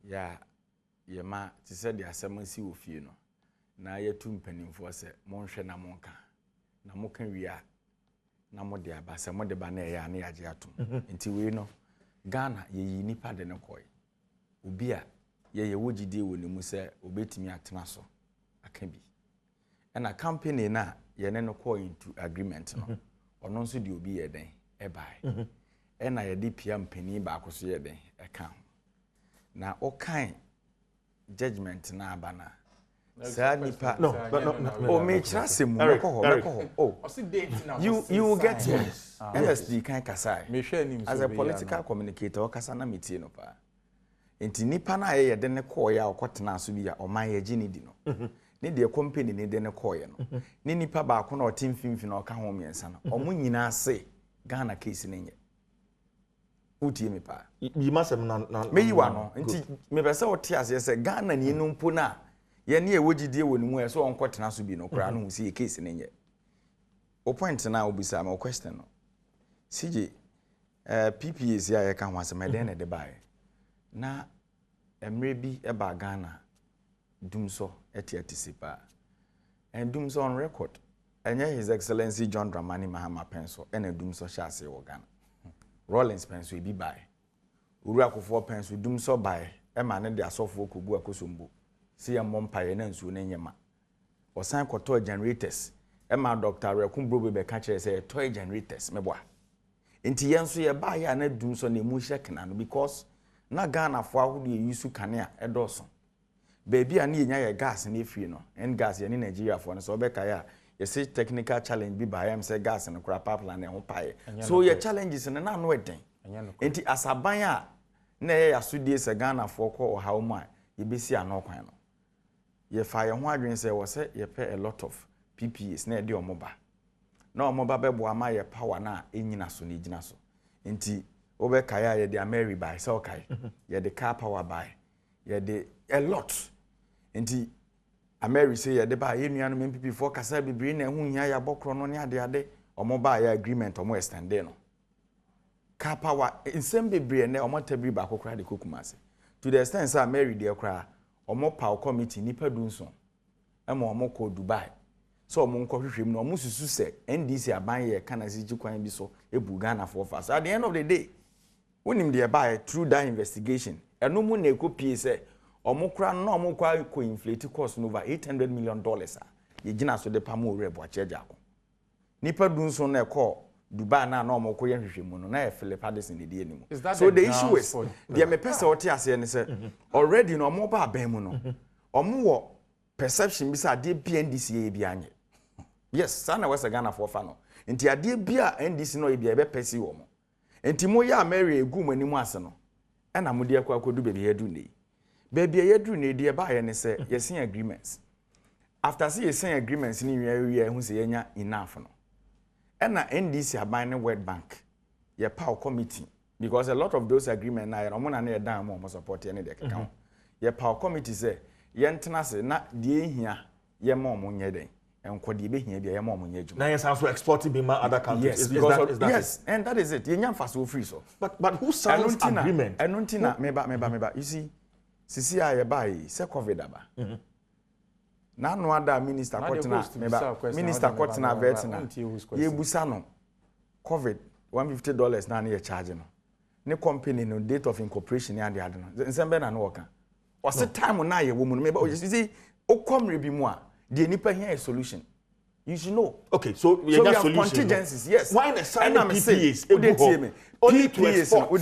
ya ye ma ti se de asem si ofie no na ya tu mpanimfo se monhwe na monka na moka wia na mo de aba se mo de ba na ya na ya je atom enti we no Ghana ye yi nipa de ne koy obi a ye wogide wo ne mu se obetimi atena so aka bi na company na ye ne no koy into agreement no ono nso de obi ye den e bai ena ye di pia mpani ba akoso ye den eka na o kan judgment na abana sa nipa no o me chirase mu meko oh you will get yes LSD kan kasai as a political communicator o kasa na metie no pa enti nipa na ye den ne call ya okotena so bi ya o man ye gini di no ne de company ne de ne call ye no ne nipa ba ko na o timfimfi na o ka ho miensa no o mu nyina se Ghana case ne nye utie me pa you must have me yi wa no nti me be se o tie ase se Ghana ni no mpo na ye ne e wogidie woni mu e so on kwotena so bi no kura no si e case ne nye o point na obisa me o question no CJ PPAs ya ye ka ho asem den na de bae na emre bi e ba Ghana dumso etiatisipa and dumso on record enye His Excellency John Dramani Mahama Penso ena dumso shase wo Ghana Rollins Penso e bi bae uru akofo Penso dumso bae e ma ne de asofo kobu akosombo si ya mompaye na nsuo na nyema osan koto generators e ma Dr. Rekumbro be ka kire say toy generators meboa enti yenso ye bae ya na dumso na emu shekna no because na Ghana fo ahodo ye yusu kane a edoso baby ani nya ye gas na efie no en gas ye ni Nigeria fo no so be ka ya you see technical challenge bi by am say gas and crap pipeline ho pae so your challenges na no eden enti asaban a na ye asudie se Ghana for ko o hawo ma ye besi anokwan no ye fa ye ho adwen say wo say ye pay a lot of PPAs na de omoba na omoba bebo ama ye power na enyina so na ejina so enti wo be kai ye de Ameri by say okay ye de car power by ye de a lot enti Ameri say ya de ba ye nuanu MPP for kasa bibiri na hu hia ya bokro no ne ade omo ba ya agreement omo extend no ka power insem bibiri na omo tabiri ba kokra de kokumase to the extent say Ameri de kra omo power committee nipa dunso ema omo ko Dubai so omo nko hwehwem no omo susu se NDC aban ye kana siji kwan bi so ebu Ghana for fast at the end of the day wonim de ba through that investigation eno mu na ekopie se omukra no omukwa ko inflate cost over $800 million ye gina so de pamo rebo acheja ako nipa dunso na ekọ Dubai na omukwo ye hwehwemu no na e Philip Addison de die nimu so the issue is the me pese ote ase ne say already no omoba aban mu no omo perception bi say ade BNDC ye bi anye yes sana wese Ghana for fa no nti ade bia NDC no ye bia be pesi wo mo nti mo ya Mary egu mo animu ase no e na mo de akwa akodu bebi hedu nei baby ye dru ne de ba ye ne say ye sign agreements after say ye sign agreements ni wi hu say yenya enough no and na NDC aban ne World Bank ye power committee because a lot of those agreements na ye no na ye dan mo support ye ne de keka ye power committee say ye ntena se na de ehia ye mo mo nye den enko de be hia bia ye mo mo nye adwuma na yes also exporting be ma other countries is that yes and that is it ye nya mfa so free so but who signs agreement enuntina meba you see sisi aye bai se COVID aba na no ada minister Kotena meba minister Kotena vetina ye busa no COVID $150 na na ye charge no ne company no date of incorporation ya de ade no nsembe na no woka o se time na ye wo mu no meba you see o come bi mu a de nipa here a solution you should know okay so you have contingencies yes why the sign PPAs only to export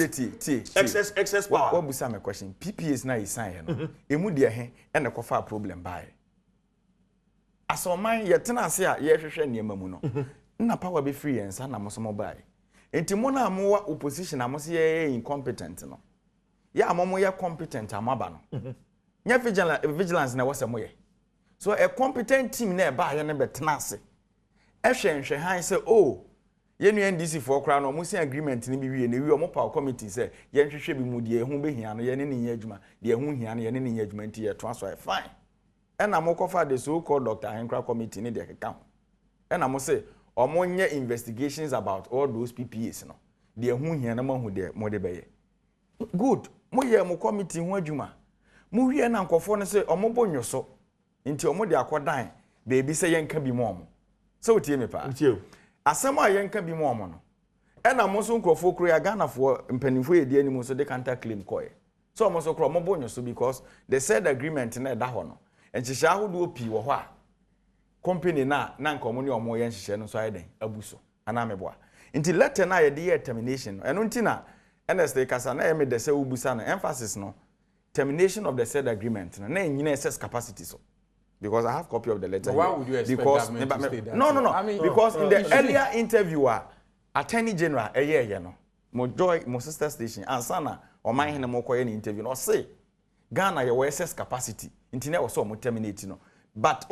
excess power what busa my question PPAs na you sign no emu de he e na kofa problem by asoman ye tena ase a ye hwehwe niema mu no na power be free and sa na mo so mo bai enti mo na mo wa opposition na mo se ye incompetent no ya mo ye competent amaba no nya vigilance na wose mo ye so a competent team na ba ye ne betena ase ehwe han say oh ye nu NDC for kra no mo se agreement ni bi wie na wi o mo power committee say ye hwehwe bi mu de ehu be hia no ye ne ne adwuma de ehu hia no ye ne ne adwuma nti ye transfer fine ena mo kofa the so called Dr. Henkra committee ni de keka ena mo say omo nye investigations about all those PPAs no de ehu hia na mo hu de mo de beye good mo ye mo committee hu adwuma mo wie na nkofo no say omo bonyoso nti omo de akodan baby say yenka bi mo omo so otie me pa nti asem a yenka bi mo omo no ena mo so nkofo kro ya Ghana for mpanimfo ye de animu so de counter claim koye so omo so kro omo bonyoso because they said agreement na da ho no enhihia ahodo opi wo ho a company na nkomo ne omo ye nhihia no so ayeden abuso ana meboa nti letter na ye de termination eno nti na NST kasa na ye me de se ubusa no emphasis no termination of the said agreement na nyina excess capacity so because I have copy of the letter. Why would you expect government to stay that? No. I mean, because in the earlier interview, Attorney General, mo sister station, and sana, or my hand mo koye interview, no say, Ghana your excess capacity, internet was so mo terminating, no. But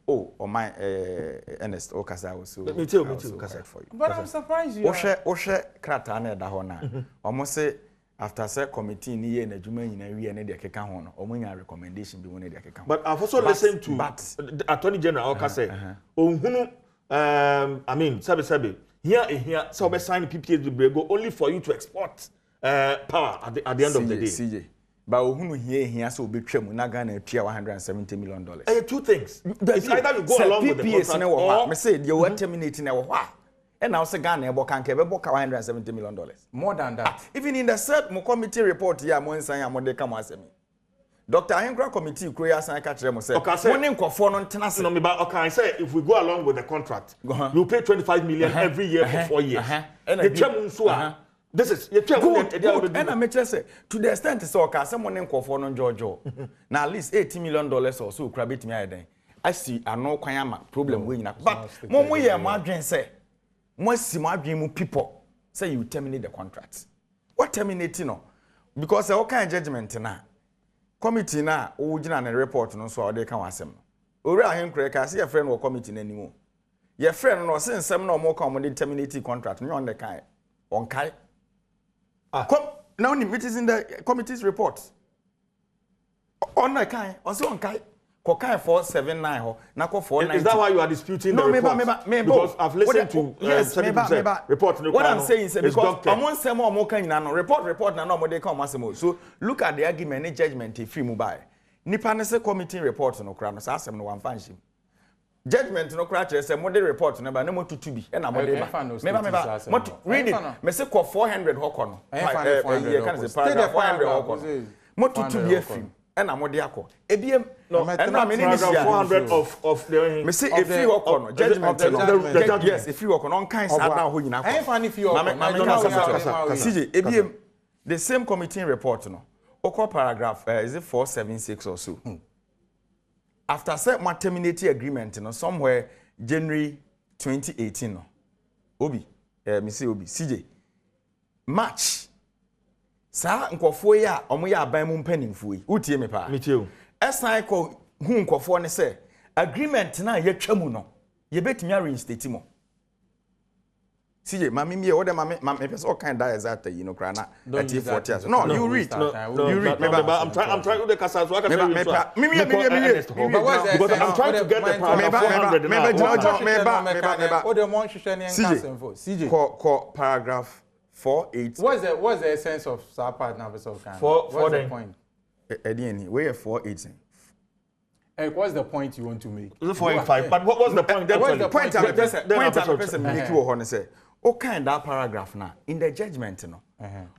or my Ernest Okasa was so. Me too, for you. But I'm surprised you. Oshe krata na da hona. Almost say. After said committee ni ye na juma nyina wie ne de keka ho no omunya recommendation bi won de keka ho but I've also listened to the Attorney General Okase ohunu I mean sabe here so be sign PPA to go only for you to export power at the end of the day CJ but ohunu here so betwam na Ghana atua $170 million two things it's either you go along with the contract or me say you want terminating e wo ho and now say Ghana ebo kan ke ebo ka $170 million more than that even in the said mo committee report here mo nsan ya mo de kam asemi Dr. Henkra committee kroya san ka kire mo say mo ne nkofo no ntena se no me ba okay say if we go along with the contract you pay 25 million every year for 4 years the twem nso this is you twem and I make say to the extent say okay say mo ne nkofo no jojo na at least $80 million or so kra betimi ayeden I see ano kwan ama problem we nyina but mo ye mo adwen say most people say you terminate the contract. What terminating no? Because all kind of judgment na committee na ojina na report no so they can wasem. Ori ahen kreka see your friend wo committee na nimu. Your friend no say nsem na omo come dey terminate contract no on the kind. On kai. Now it is in the committee's report. On the kind, also on kai. Kokai 479 ho na ko 490. Is that why you are disputing the report? No, because I've listened to yes, report. What I'm saying is because among some more kind na report na no more dey come asemo. So look at the argument and judgment if free mobile. Nipa ne say committee report no kra no sa asem no wan fanshim. Judgment no kra kire say mo dey report no ba na mo tutu bi e na mo dey ba. Me read it. Me say ko 400 ho ko no. You can say paragraph 400 ho ko no. Mo tutu bi afim. And I'm akọ ebiem no and I mean 400 of the me say if you work on judgment yes if you work on kind sad now ho nyina CJ ebiem the same committee report no okọ paragraph is it 476 or so after set my terminate agreement no somewhere January 2018 no obi me say obi CJ March sa nkofo ya omo ya aban mu mpanimfo yi utie me pa metie esan ko hu nkofo ne se agreement na ya twamu no ye betimi reinstate mo CJ mami me what mami pese all kind that exact you know krana at 40 years no you read you read I'm trying to the kasa so I can me because I'm trying to get the paragraph 400 what the mon hwehwe ne nka for CJ ko paragraph 48 what's the essence of our partner versus kind what's the point Edieni we are 418 and what's the point you want to make 485 but what was the point the point I'm person make you ho say o kind that paragraph na in the judgment no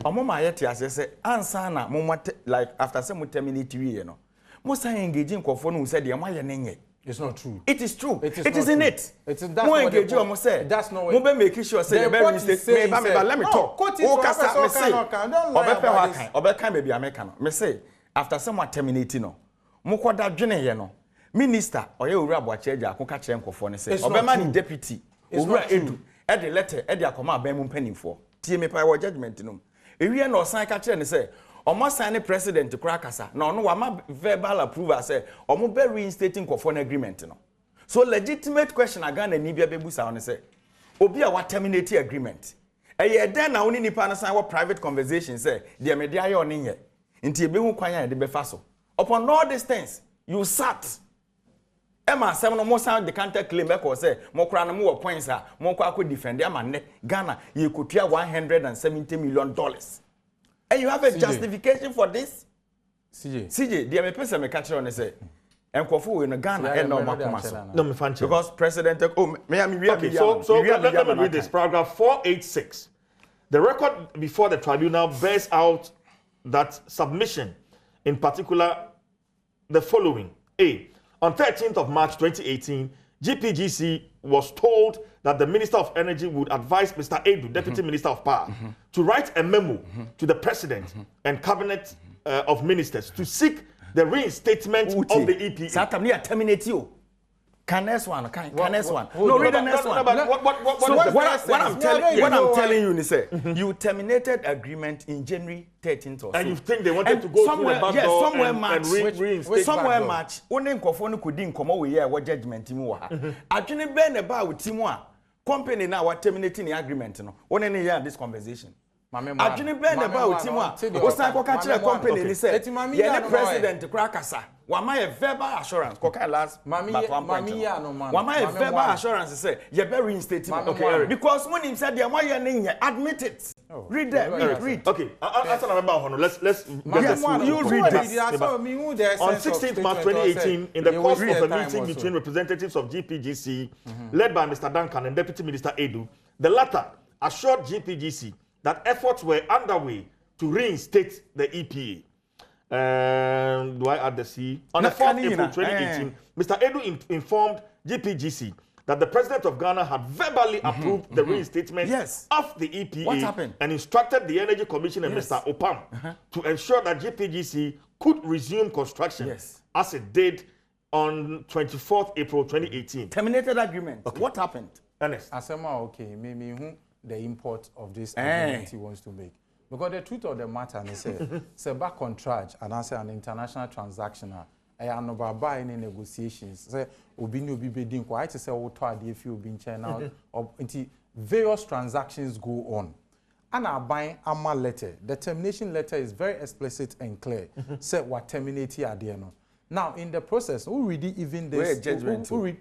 omo ma yet ase say ansa na mo like after say mo terminate we no mo say engage nkofo no say de mo aye nenye. It's not true. It is true. It is in it. It's that's not what you say. That's not what. Mo be make sure say the mistake. Let me talk. O kasa me say. Obe kan baby America no. Me say after someone terminating no. Mo koda dwene ye no. minister oye owura aboacheja akoka kire nkofo ne se obema ni deputy owura edu e de letter e de akoma aban mu mpanimfo tie me pa wo judgment no ewie na osan ka kire ne se omo sign president kura kasa na ono wa ma verbal approval say omo be reinstating nkofo na agreement no so legitimate question aga na ni bia bebusa on say obi a wa terminate agreement eye den na woni nipa na sign wa private conversation say de me de aye on nye nti ebe hu kwan ya de be fa so upon all these things you sat Emma seven no more sound the counter claim because say mo kra no more points a mo kwa ko defend am ne Ghana ye kotua $170 million. And you have a justification for this? CJ, the me person me catch on say enkwofo we no Ghana e no makoma so. No me fan because president so let me read this paragraph 486. The record before the tribunal bears out that submission, in particular the following. A. On 13th of March 2018, GPGC was told that the Minister of Energy would advise Mr. Edu, Deputy Minister of Power, to write a memo to the President and Cabinet of Ministers to seek the reinstatement of the EPA. Satamni terminate you. Can next one? Can next one? No, read the next one. What I'm telling you, say you terminated agreement in January 13th or so. And you think they wanted to go somewhere, through the back door somewhere match. Only nkofo could din komo we here what judgment mu wa. Adwene be na ba utimu a company na what terminating the agreement no. Only hear this conversation. Adwene be na ba utimu a osan ko ka kire company ni say ye the president kura kasa. Wama a verbal assurance koka last wama a verbal assurance say you be reinstatement okay because when him said why you admit it read that read okay after remember hono let's get this you read this on 16th March 2018 in the course of a meeting between representatives of GPGC led by Mr. Duncan and Deputy Minister Edu, the latter assured GPGC that efforts were underway to reinstate the EPA. Do I add the C? On the 4th April 2018, Mr. Edu informed GPGC that the President of Ghana had verbally approved the reinstatement of the EPA and instructed the Energy Commission and Mr. Opam to ensure that GPGC could resume construction as it did on 24th April 2018. Terminated agreement. Okay. What happened? Ernest. Asema, okay, maybe the import of this agreement he wants to make. Because the truth of the matter is say back on charge and I say an international transaction I am no buy any negotiations say obi ni obi be din quite say wo to ade fi obi nchen now until various transactions go on and I buy a letter. The termination letter is very explicit and clear. Say what terminate ade no. Now in the process who read even this judgment who read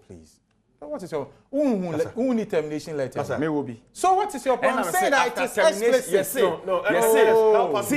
please. What is your only termination letter? Me will be. So what is your point? I'm saying that it is explicit. Yes, see,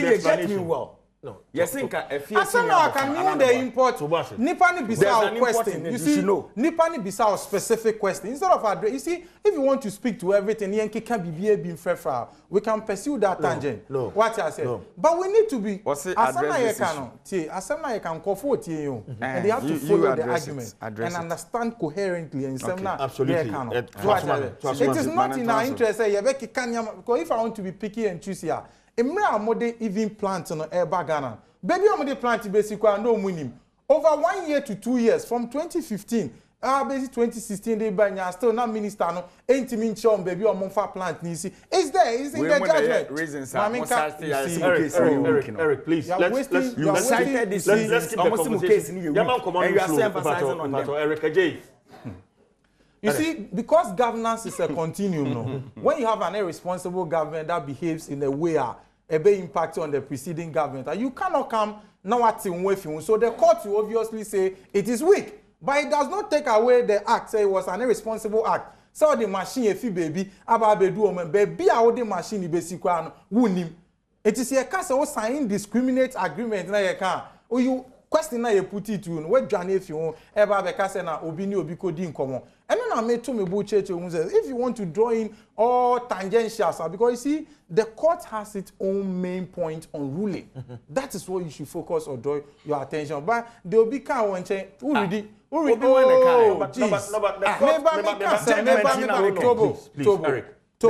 you get me well. No. Yes, I can know the import. Nipa ni bisa question. You see, Nipa ni bisa specific question. Instead of address, you see, if you want to speak to everything, you can be fair. We can pursue that tangent. No. What I said. No. But we need to be. Asana can call for you, and they have to follow the argument and understand coherently and absolutely. It is not in our interest. Because if I want to be picky and choosy, Emra amode even plant on Eba Ghana. Baby amode plant basically no minim. Over 1 year to 2 years from 2015, basically 2016 they by still not minister no ain't mean chom baby or monfa plant nisi. Is there is in the judgment. Reasons Eric, please. Let's keep the conversation. You are emphasizing on them. Eric Ajay. You see, because governance is a continuum, no? When you have an irresponsible government that behaves in a way a big impact on the preceding government, you cannot come now at with you. So the court will obviously say it is weak, but it does not take away the act. Say it was an irresponsible act. So the machine, if you baby, baby, the machine, basically, wunim. It is a case of signing discriminate agreement. Now you can, or you question na you put it to what Johnny if you ever be case na obi ni obi ko di nkomo. And then I made to me if you want to draw in all tangentials, because you see, the court has its own main point on ruling. That is what you should focus or draw your attention. But there will be kind of change. Who read it? Who read the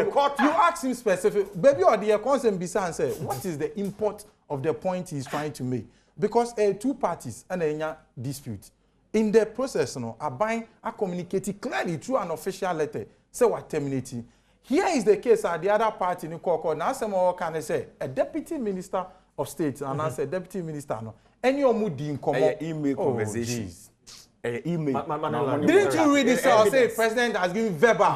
court, you ask him specific, baby, or the concern beside and say, what is the import of the point he's trying to make? Because two parties and a dispute. in the process no aban a communicate clearly through an official letter say what terminating. Here is the case at the other party in Koko. Now, some more can say a deputy minister of state and I say deputy minister no. Any omudi in common email conversation. Email. Didn't you read this or say president has given verbal?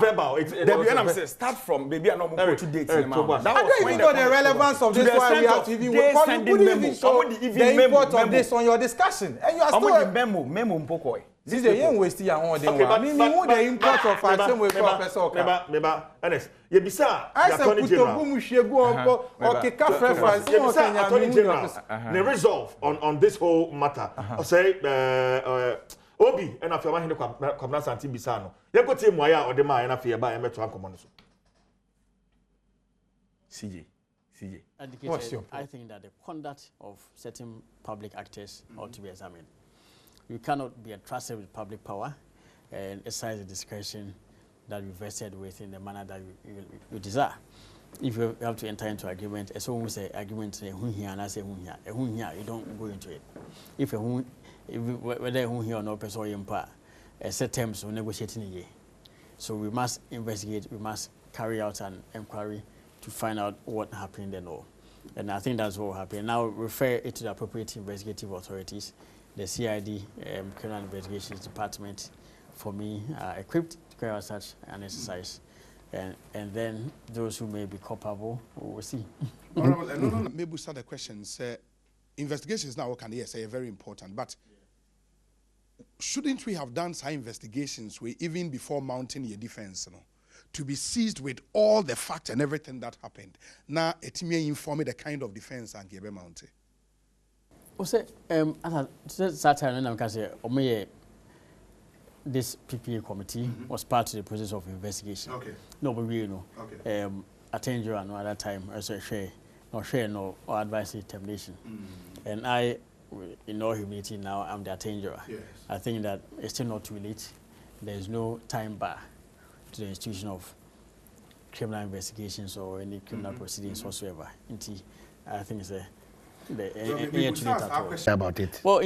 Start from maybe I'm not going to date. I don't even know the relevance of this why we have to even you even show the import of this on your discussion. And you are still memo mpokoi. This is the young waste your own. I mean, who the import of our same way professor. Ernest, you be sir. I said put a boom shego or kick off reference. Attorney General, the resolve on this whole matter. Say Obi and after one come Santi Bisano. You go to Moya or the man and after by Emeto Ancomono. CJ. I think that the conduct of certain public actors ought to be examined. You cannot be entrusted with public power and exercise the discretion that you vested with in the manner that you desire. If you have to enter into agreement, as someone say agreement, here and I say here, you don't go into it. If whether here or no person or empire, set terms of negotiating a year. So we must investigate, we must carry out an inquiry to find out what happened and all. And I think that's what happened. Now refer it to the appropriate investigative authorities. The CID, Criminal Investigations Department, for me, are equipped to carry out such an exercise. And then those who may be culpable, we will see. Maybe we start the questions. Investigations now can say very important, but shouldn't we have done some investigations even before mounting your defense, to be seized with all the facts and everything that happened? Now, it may inform me the kind of defense and give mounted. Say, this PPA committee was part of the process of investigation. Okay. No, but we know. Okay. Attend you at that time as a share or advice termination. And I, in all humility, now I'm the attender. Yes. I think that it's still not too late. There is no time bar to the institution of criminal investigations or any criminal proceedings whatsoever. I think it's about it. Well,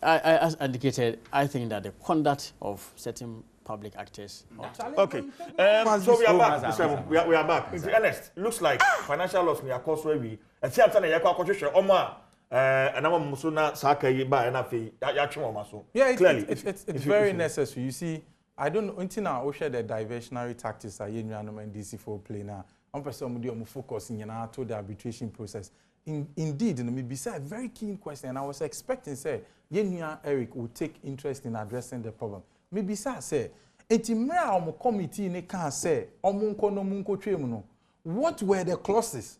as indicated, I think that the conduct of certain public actors. Okay. So we are back. We are back. Ernest, looks like financial loss near cost where we. And see, after the acquisition, Oma, and I'm Musuna Saka Yiba and Afi, Yachimo. Yeah, clearly, it's very necessary. You see, I don't know until now. We share the diversionary tactics. I use and DC4 play now. I'm personally focusing on the arbitration process. Indeed, maybe say a very keen question. I was expecting, say, Eric would take interest in addressing the problem. Maybe say, committee can say, what were the clauses?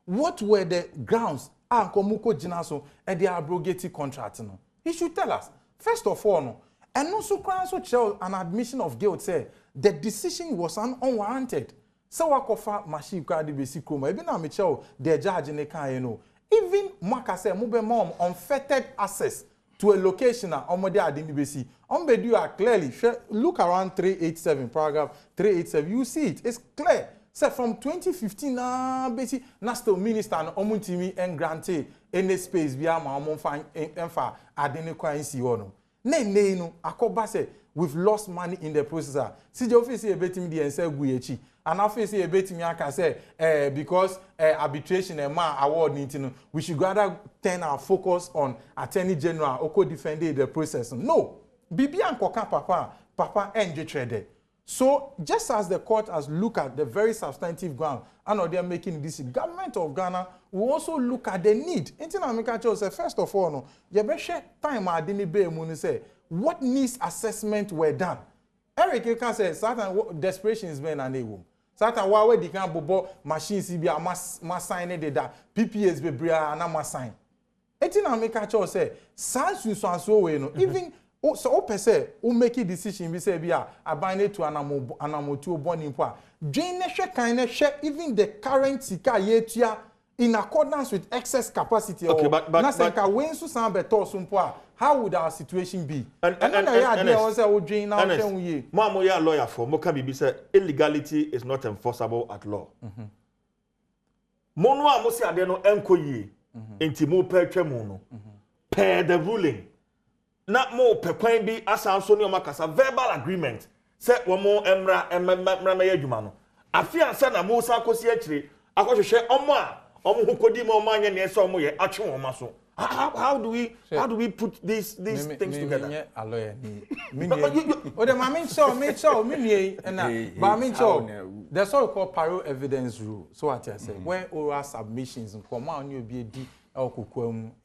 What were the grounds? And the abrogated contract. He should tell us. First of all, and also show an admission of guilt. Say the decision was unwarranted. So wakofa machine card basic chroma. Even na Michel the judge in the can even Maka say move mom unfettered access to a location na omode adini basi. Ombedu are clearly look around 387 paragraph 387. You see it. It's clear. So from 2015 na basi na still minister na omuntimi and grante any space via ma omon fan emfa adini kwa nsi wono. Ne no akoba say we've lost money in the process. CJ office e betimi di ense guyechi. And after say a bit me I say because arbitration and award need we should rather turn our focus on Attorney General Oko defending the process. No, Bibi and Koka Papa NJ traded. So just as the court has looked at the very substantive ground and they are making this, government of Ghana will also look at the need. First of all, no, you better share time I didn't be able to say what needs assessment were done. Eric can say certain desperation is being unable. Certain why they can bobo machines be a mass sign that PPS be bria and a sign. Etina make a choice say sans you so way no even so per se who make a decision be say be a bind to anamo to born in poa. Drain kind share even the current sika yetia in accordance with excess capacity. Okay, but when so sound better some poa. How would our situation be? And idea also would drain out Mamo ya lawyer for Moka Bibi said illegality is not enforceable at law. Monwa Mosi Adeno Enko ye inti mo per tremono. Per the ruling. na mo pekwan bi asan so ne o makasa verbal agreement se wo mo emra me adwuma no afia se na mo sa kosi akire akohwehwe omo a omo hukodi mo manye ne se omo ye atwe wo maso. How do we put these things together? Me a lawyer me o de ma me show me na ba me show there's what we call paro evidence rule. So what I say when oral submissions and come on you be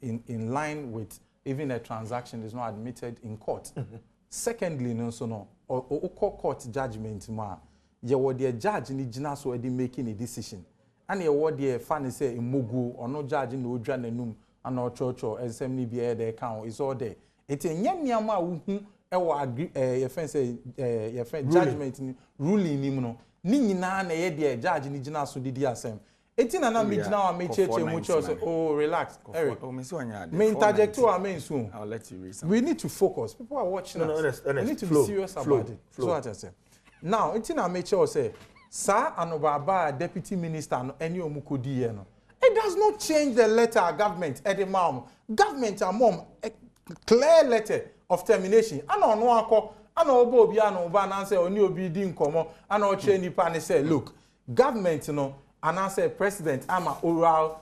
in line with even a transaction is not admitted in court. Secondly, no so no or court judgment ma ye what the judge ni gina so e making a decision. And ye what the fan say imogu or no judge no dwa nanum and our church or assembly be there account is all there. It's a nyama who your friend say your friend judgment ruling him ni nyina na ye there judge ni gina so didi asem. It's in an me now me church much oh relax Eric. Me interject to our main soon. I'll let you read something. We need to focus. People are watching us. We need to be serious about it. So what I say. Now, it's in our make sure say sir and deputy minister no any omukodi no. It does not change the letter government at the mom. Government a mom a clear letter of termination. I know no akọ. I know obo obi ano oba na say oni obi di nkomo. I know che nipa ne say look, government no and answer president ama oral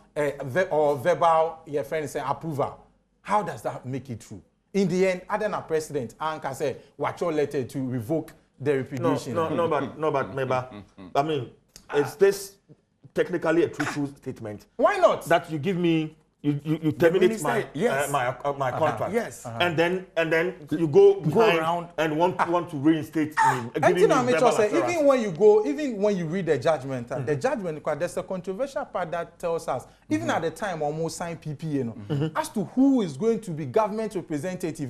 or verbal your friend say approval. How does that make it true? In the end, Adom president Anka say watch your letter to revoke the repudiation. No, but maybe I mean, is this technically a truthful statement? Why not? That you give me, you terminate my yes. my contract, yes, and then you go around and want to reinstate me. Even when you read the judgment, the judgment there's a controversial part that tells us even at the time almost signed PPA as to who is going to be government representative.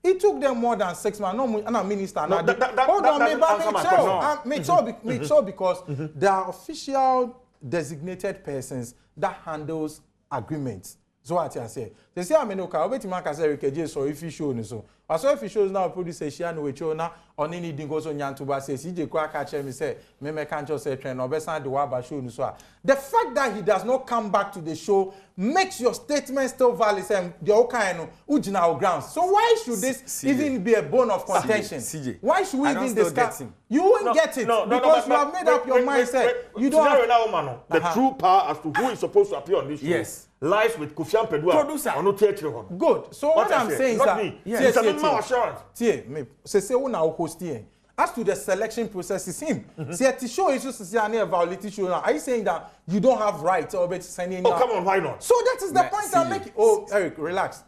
It took them more than 6 months. No, I'm a minister. Hold on, make sure because there are official designated persons that handles agreements. So what I say. They say I'm no car. Obeti man ka say rekeje so if you show no so. But so if you shows now produce share no wecho na on any dingo so nyanto ba say CJ kwa ka che me say me can just say train obesan de wa ba show no so. The fact that he does not come back to the show makes your statement still valid. Say the okay no ujina grounds. So why should this even be a bone of contention? CJ. Why should we even discuss? You won't get it because you have made up your mindset. You don't have the true power as to who is supposed to appear on this show. Yes. Lies with Kofian Pedua. Producer. Good. So what I'm saying is that it's a minimum assurance. Say when I host here. As to the selection process is him. See, to show is just a violation show now. Are you saying that you don't have rights or better sending? Oh, come on, why not? So that is the point I'm making. Oh, Eric, relax.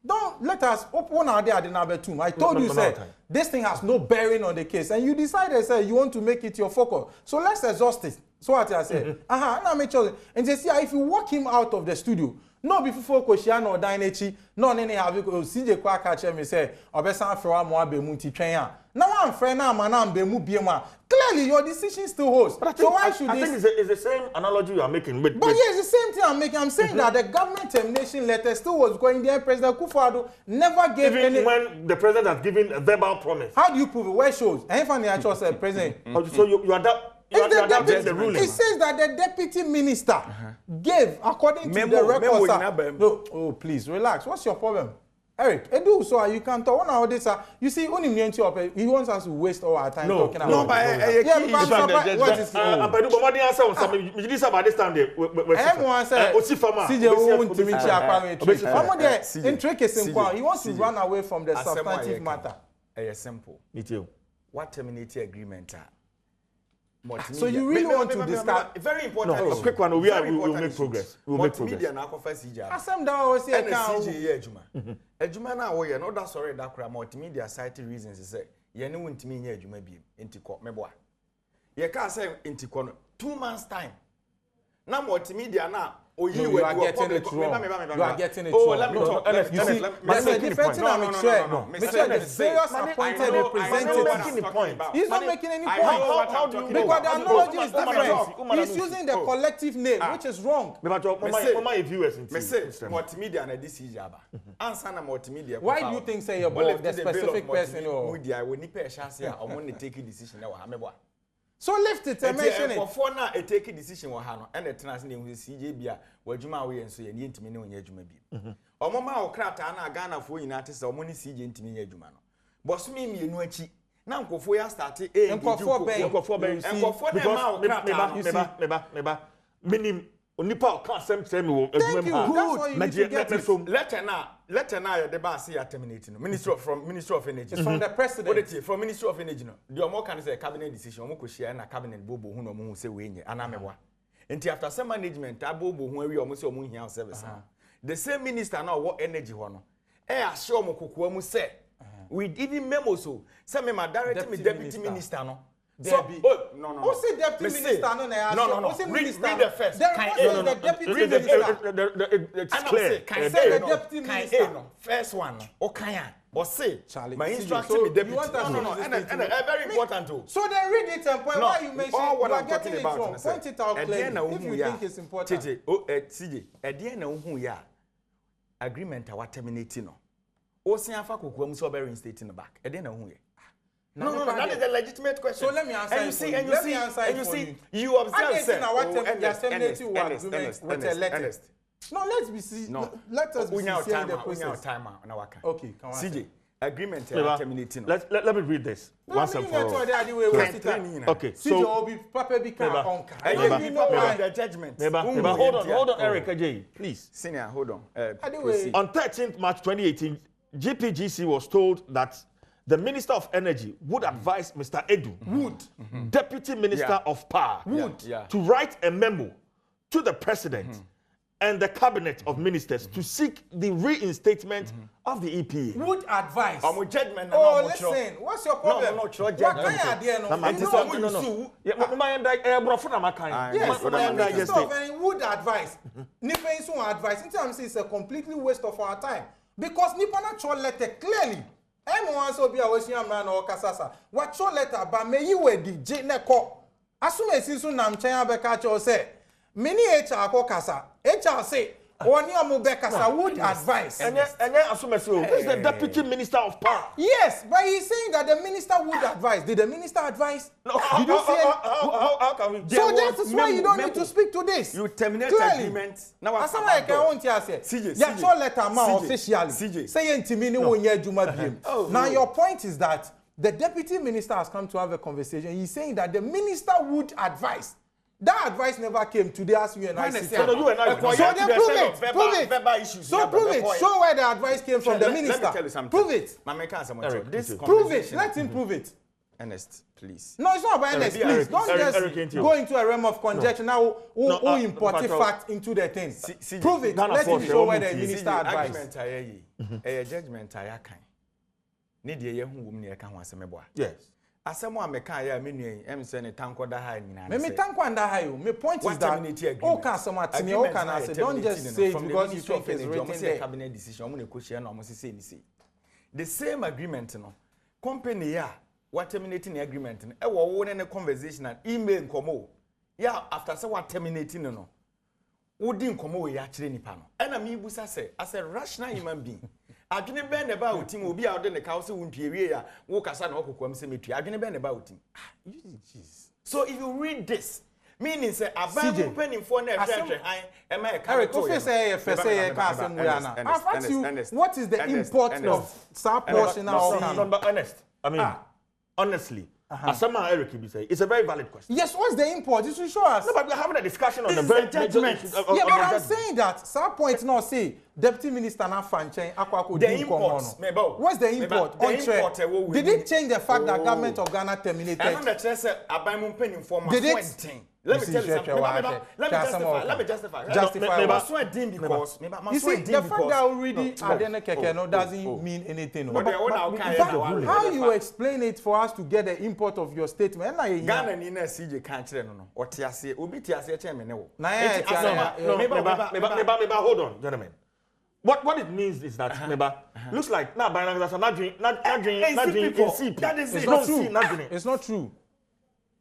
Don't let us open our day at the number 2. I told you, say, this thing has no bearing on the case, and you decided, say, you want to make it your focus. So let's exhaust it. So what I say, and I make sure, and they see if you walk him out of the studio, no before Koshiano or Dainechi, no any have you CJ Kwa catch me say, Obesan Fra Moa Bemuti Trainer. Now I'm friend now, man, Bemu Biema. Clearly, your decision still holds. So why should I think it's the same analogy you are making. But yes, the same thing I'm making. I'm saying that the government termination letter still was going there. President Kufuor never gave even any. When the president has given a verbal promise. How do you prove it? Where shows? And if actually said president. So you adapt. The ruling. It says that the deputy minister gave, according to the records. No, oh, please relax. What's your problem? Eric, Edu, so you can talk on this. You see, only he wants us to waste all our time talking about. No, but what is the answer on something? You did about this time. Everyone said, he wants to run away from the substantive matter. It's simple. Me too. What terminating agreement? So you really want to discuss? Very important. No, a quick one. We will make progress. We will make progress. Media now confess CJ. Asem da o say account. CJ ejuma. Ejuma na wo ye no that sorry that kra multimedia citing reasons say ye ne wontimi nya ejuma bi enti ko mebo. Ye ka say enti ko no 2 months time. Na multimedia na you are getting it wrong. You are getting it wrong. Let me talk. You see, there's a difference. No. The various appointed representatives. He's not making any point. Because the analogy is different. He's using the collective name, which is wrong. Multimedia na this is aba. Answer na multimedia. Why do you think say about the specific person or media we ni pe ehia say omo ne take decision na wa hamebo? So lift it and mention it. For now, a take a decision or Hano and a translation with CJB, where Juma way and so you need to know your Juma be. Or Mama or Kratana, Ghana for United or Money CJ into me Jumano. Boss me, you know, now go for your started and go for bank and go for the minim. Nipa can't send me. Thank you. That's why you need to get it. Letter now, the bar say terminating. Minister of Energy. It's from the president. From Minister of Energy. The more can say cabinet decision. Omo share na cabinet bobo who no mo say we nye anamewa. Enti after some management abobo who we omo say omo hia service. The same minister now what energy ho no. Assure mo kokoa mu say we even memo so say me my deputy minister no. So, no. Who said deputy minister? No. Read the first. The deputy minister. It's clear. Can say the deputy minister. First one. Okay. Or say, Charlie. My instruction is deputy. No. And very important too. So then read it and point why you mention what you I'm are getting it about, wrong. Point it out clearly if you think it's important. CJ, at the end of who ya agreement I was terminating. Ocean for Kukum so very instating back. At the end of who ya. No, that is a legitimate question. So let me answer and you see, you observe, sir. No, let's be see. No. Let us be sincere in the process. Time. Okay, come on. CJ, agreement terminating. Let me read this. Once and for all. Okay, so Obi Papa become on. You know why the judgment. Hold on, Eric Ajay, please. Senior, hold on. On 13th March 2018, GPGC was told that the Minister of Energy would advise Mr. Adom, Deputy Minister of Power, to write a memo to the President and the Cabinet of Ministers to seek the reinstatement of the EPA. Would advise. Judgment. Listen, what's your problem? No, what kind of idea? No. Yes, Minister of Energy would advise. Nipa insu advise. In terms, it's a completely waste of our time because Nipa natural letter clearly. Everyone so be a Western man or Kasasa. What your letter, but may you wear the Jeneko. As soon as you soon am China Bekacho say, many HR Kokasa, HR say, one year Mubekasa would advise. And then assume is the Deputy Minister of Power. Yes, but he's saying that the minister would advise. Did the minister advise? No, did you say? How can we? So that is why you don't need to speak to this. You terminate agreement. Now, as I can't say, CJ, your letter man officially. Say intimini wonye juma biem. Now your point is that the deputy minister has come to have a conversation. He's saying that the minister would advise. That advice never came today as you and I sit. So you and I. So then prove it. So prove it. Show where the advice came from the minister. Let me tell you something. Prove it. Prove it. Let him prove it. Ernest, please. No, it's not about Ernest. Please don't just go into a realm of conjecture now. Who import fact into the thing? Prove it. Let him show where the minister advised. Judgment I can. Need ye who woman I can want some boy. Yes. Asemo ameka ya menu em se ne tanko da ha nyina me tanko anda ha yo. My point is that o can some atini o can say don't just say it because you think it's written there. Cabinet decision omo ne ko share na omo se ni say. The same agreement no company ya what terminating the agreement no e wo ne conversation and email nkomo ya after say what terminating no wodi nkomo we ya kire nipa no e na me busa say as a rational human being adwene ben ne ba otim obi a ode ne ka wo se wunpiewie ya wo kasa na okokwam se metu adwene ben ne ba otim so if you read this meaning say aban penny for na ehwehwe han e ma e ka Eric office say say ka asem we na I've asked you what is the import of that portion now but honest I mean honestly Asama Eric be say it's a very valid question. Yes, what's the import? You should show us. No, but we're having a discussion on the very judgment. Yeah, but I'm saying that some point now say Deputy Minister na fanchen akwako the import. What's the import? Did it change the fact that government of Ghana terminated? I know that say aban penny for my Did it? Let me tell you something. Let me justify. Because you see, the fact that already Adene Keke no doesn't mean anything. How you explain it for us to get the import of your statement? Ghana ni na CJ kan kire no no. Otiase, obi tiase che me ne wo. Hold on, gentlemen. What it means is that looks like now by now not drink that is it's not true.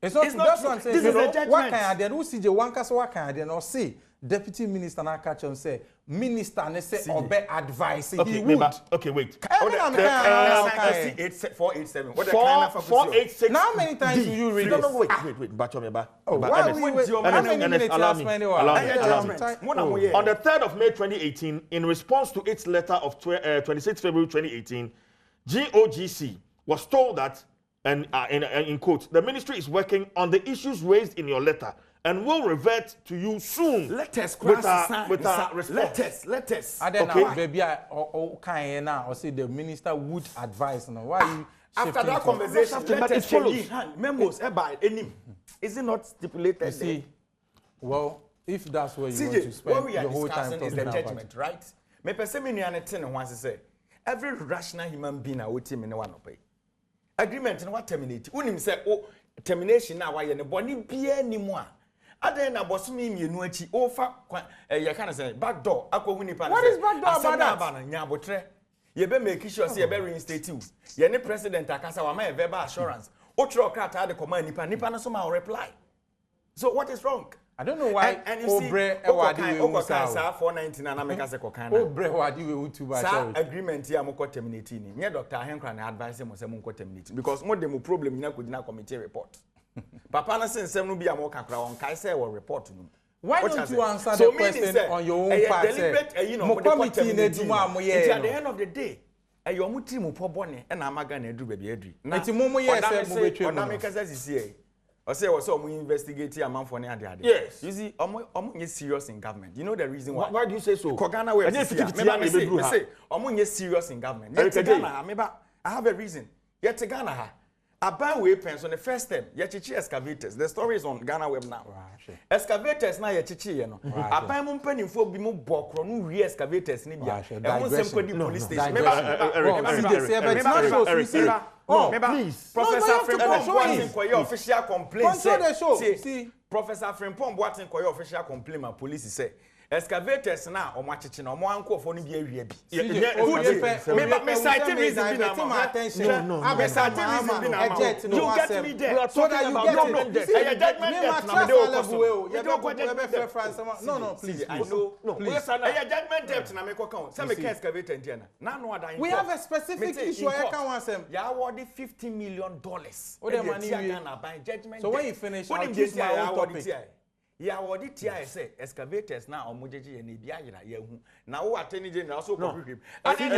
It's not that's what I'm saying. This is a judgment. What can I do? CJ one case what can I do? Or say Deputy Minister na catch him say minister ne say obe advice he Okay, would. okay, wait. Every time I 487. What the 486. Now how many times do you read No, this? no, wait. Bacho meba. Why we wait? How many minutes allow last me. minute? Allow me. On On the 3rd of May 2018, in response to its letter of 26 February 2018, GOGC was told that, and in quote, the ministry is working on the issues raised in your letter and will revert to you soon. Let us with a response. let us. I don't Okay. know, baby. I now or say the minister would advise. Now, why you After shifting that to- conversation, but let it us follows. memos by any. Is it not stipulated? You see, well, if that's where you want to CJ, what spend we your are whole time discussing talking is the about judgment, right? Me person me nuane ten ho ase say every rational human being a woti me ne wa no pay. Agreement no what terminate. Unim say o termination na wa ye ne boni bia ni mu a. Aden na bosumi mienu achi o fa ye kind of say back door akohu nipa. What is back door about that? Aba nya abotre. Ye be make sure say ye be reinstate you. Ye ne president akasa wa ma verbal assurance. O tro krata de command nipa no so ma reply. So what is wrong? I don't know why And you see, Obre Okokan Ewadi 419 and make us a kokana. Obre Ewadi we too much. Sa agreement here moko terminating. Me Dr. Henkra na advise mo say mo terminating because mo dem problem na could na committee report. Papa na sen sem no bia mo kakra on kai say we report no. Why don't you answer the question on your own part? Deliberate, Mo committee na duma mo ye. At the end of the day, your mo team po bone e na amaga na edu baby edri. Na ti mo ye say mo betwe mo. Na make us sisi I say also we investigate a man for any other. Yes. You see, I'm serious in government. You know the reason why? Why do you say so? Kogana way. Say, I'm serious in government. Yet Ghana, I have a reason. Yet Ghana ha. Aban way pens on the first time. Yet excavators. The story is on Ghana web now. Excavators na yet you know. Aban mum penny for be more bokro no re excavators ni bia. E won sem kwadi police station. Oh, please. Professor Frimpong Boatin official complaint. See, Professor Frimpong Boatin official complaint ma police say excavators na omo acheche na omo anko fo no bi awia bi. Me cite reason bi na ma attention. No. I cite reason bi na ma. You get me there. So that you get it. A judgment debt na me dey okoso. No, please. I know. No. A judgment debt na me kokan. Say me excavator ntia na. Na no other. We have a specific issue I can want them. You awarded $50 million. Oh, the money by judgment. So when you finish, I'll choose my own topic. Yeah, what did I say? Excavators now or Mujeji and Ibiana, Yahu. Now, what any general also No. him. What is he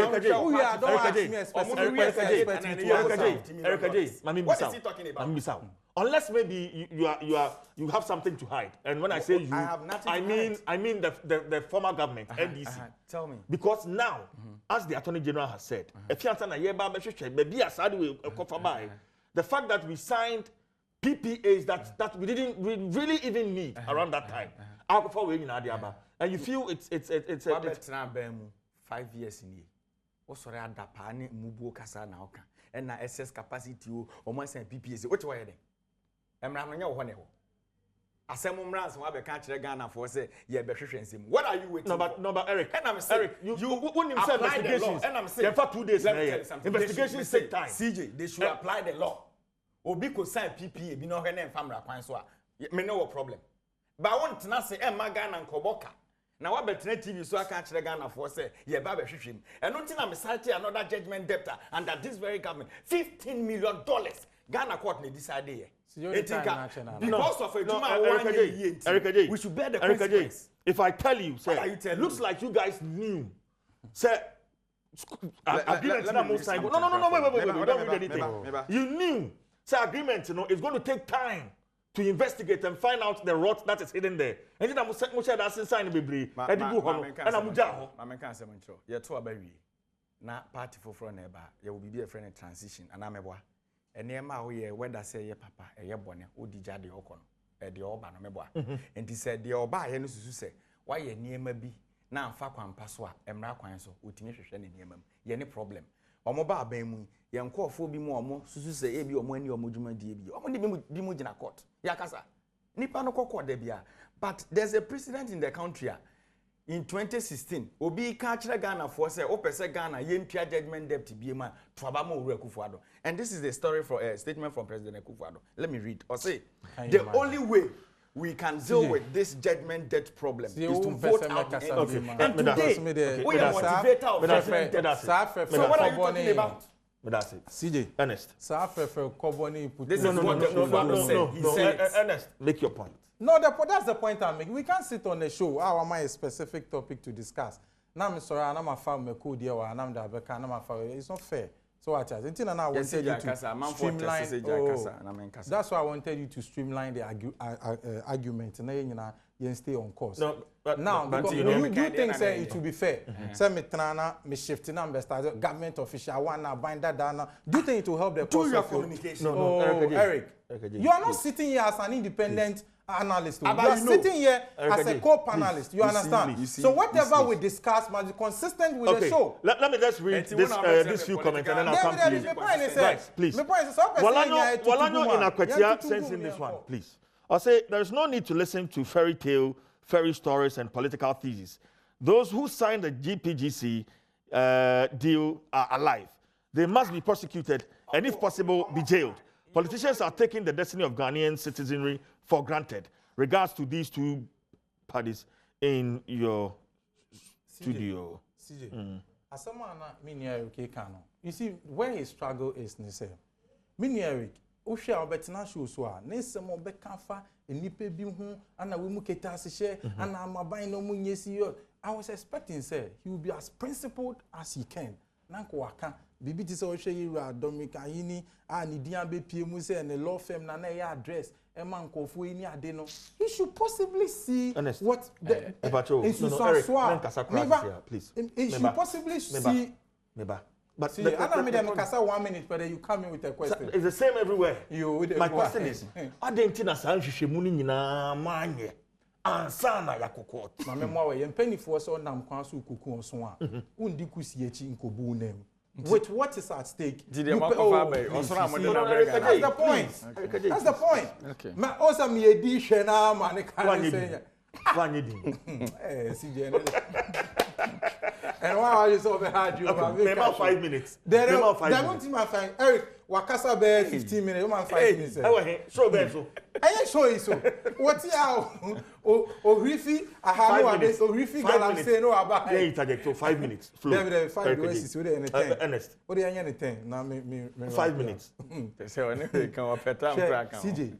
talking about? Mamisa. Unless maybe you have something to hide. And when I say you, I have nothing I mean the former government, NDC. Tell me. Because now, as the Attorney General has said, the fact that we signed PPAs that we really even need around that time. And you feel it's 5 years in here. Also, I had that pane mubu kasa na oka. And na SS capacity o mo say PPAs. What why then? Emra no nya wo ne ho. Asem mrands wa be kan kire Ghana for say ye be hwehwe nsem. What are you waiting? No, but Eric. And I'm saying, Eric, you wouldn't say investigations. And I'm saying, for 2 days. Investigations take time. CJ, they should apply the law. Obi ko sign PPA bi no hwe na famra kwan so a me no problem. But I want to say Emma Ghana nkoboka. Na wa betena TV so aka kire Ghana for say ye ba be hwehwem. Eno nti na me cite another judgment debtor under this very government $15 million. Ghana court na decide here. Because of a juma we should bear the consequence. If I tell you, say, it looks like you guys knew. Say, agreement No, wait, don't read anything. You knew. Say agreement, it's going to take time to investigate and find out the rot that is hidden there. And then I'm saying that's inside the baby. And I'm can't say much. You're too abawi. Na party for front neighbor. You will be a friend in transition. And I'm a boy. And near my way, whether say ye papa, a ye bonnet, or the jadi okon, a the oba no meboa. And he said, the oba, and say, why ye near me be? Now, Fakwan Paswa, and Rakwanso, with Nishan in him. Ye any problem. Or mobile bemu, young call for be more, Susu say, Abi or money or Mujuma DB, or only be Mujina court. Yakasa. Nipano court debia. But there's a precedent in the country. In 2016, Obi Kachira Ghana for say, Opese Ghana, Yempia judgment debt BMA, Trabamo Kufuado. And this is the story for a statement from President Kufuado. Let me read. Or say, the only way we can deal with this judgment debt problem See, is to who vote person out make the us end. agree, man. And today, we are motivator of judgment debt. So what are you talking about? But that's it. CJ. Ernest. This is what the governor said. He said it. Ernest, make your point. No, that's the point I'm making. We can't sit on a show. How am I a specific topic to discuss? Now I'm sorry, I'm a fan of code here, and I'm the back, and I'm a fan. It's not fair. So what I think I wanted you to streamline. That's why I wanted you to streamline the argument, and then you stay on course. No, now but because you do think say it will be fair. Say me trana, me shifting number start government official one now bind that down. Do you think it will help the do your communication? No, Eric, you are not sitting here as an independent analyst. You are sitting here as a co-panelist. You understand? So whatever we discuss must be consistent with the show. Let me just read this few comments and then I'll come to you. Guys, please. Walanyo in Akwatia sends in this one, please. I'll say there is no need to listen to fairy stories and political theses. Those who signed the GPGC deal are alive. They must be prosecuted and if possible be jailed. Politicians are taking the destiny of Ghanaian citizenry for granted. Regards to these two parties in your studio. CJ, you see, where his struggle is, Eric, Osha obetina show so a na nsemo be kanfa enipa bi hu ana we mu keta asehye ana amaban no mu nyesi yo. I was expecting say he will be as principled as he can. Nanko waka bibi ti say ohwe yiru Adom Kayini a ni dia be pie mu say ne law firm na ya address e man kofo ni ade no. He should possibly see Ernest, what the Eric, please. He should possibly see But see, I don't mean 1 minute, but you come in with a question. It's the same everywhere. My question is, I didn't think that Shimuni na manye ansana ya kokot. My memoir, you penny for so nam kwansu kuku on swa. Undi kusiechi nkobu nem. With what is at stake? That's the point. That's the point. Okay. Ma osa mi edi shena man kan say. Eh, CJ. And why are you so hard? You about 5 minutes. There won't be my fine. Eric, Wakasa bear 15 minutes. You man 5 minutes. Show benzo. I ain't sure so. What ya? Rifi, I have no idea. Rifi, I'm saying no about. Yeah, interject. 5 minutes. There 5 minutes. Ernest. What do you anything? Now me 5 minutes. Say when you come up at CJ.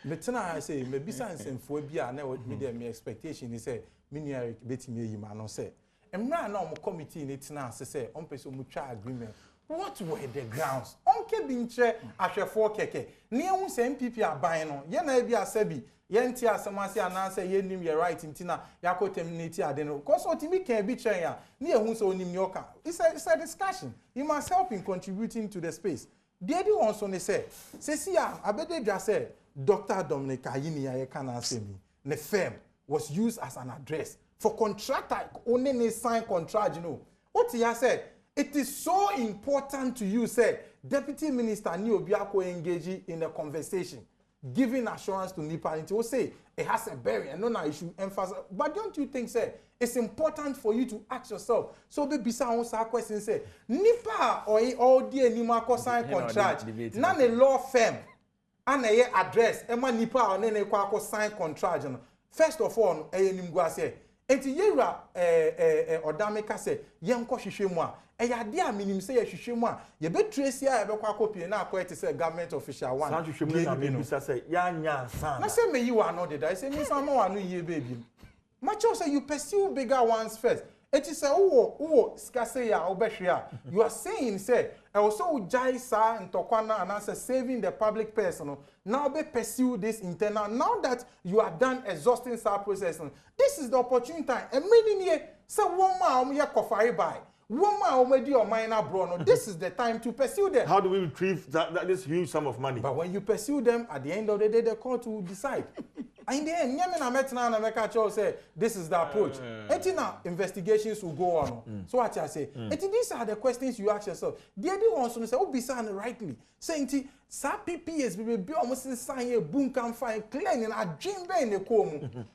But I say maybe some phobia. Now me expectation is say me Eric betting me man say. And now no committee in it now say on person mutual agreement. What were the grounds? Onke binche ahwefo keke. Ne hu se MPP aban no. Ye na bia sabi. Ye nti asemase ananse ye nim ye right ntina yakotemnity ade no. Cause otimi can be chen ya. Ne hu so onim yoka. It's a discussion. You must help in contributing to the space. The other one so ne say ya abede dwa say Dr. Adom Kayini ya kan asemi. Ne firm was used as an address for contractor only ne sign contract, you know. What he has said, it is so important to you, say, Deputy Minister Nnawotwi engage in a conversation, giving assurance to NIPA. And he will say, it has a bearing, and no, you should emphasize. But don't you think, say, it's important for you to ask yourself, so baby, some question, say, NIPA or all the NIMA sign contract, none a law firm, and a address, Emma NIPA or nene sign contract, you know. First of all, say, enti yewra odameka se yenko hwehwemu a eyade a minim se ye hwehwemu a ye betrace a ye bekwa copy na akwa eti se government official one san hwehwemu na me bisa se ya nya ansan na se me yi wa no deda say me san ma wa no yie baby macho say you pursue bigger ones first eti say wo skase ya obehwe a you are saying say also jai sa ntokwana and answer saving the public person now be pursue this internal now that you are done exhausting sa process this is the opportunity time and meaning say one ma ye kofari by one ma omedi or minor bro no this is the time to pursue them. How do we retrieve that this huge sum of money? But when you pursue them at the end of the day the court will decide. And in the end, na metina na meka cho say this is the approach. Etina investigations will go on. So what I say, these are the questions you ask yourself. The other ones say, "Oh, be saying rightly." Saying, "Sa PPS be almost sign a boom can find clean and a dream be in the comb."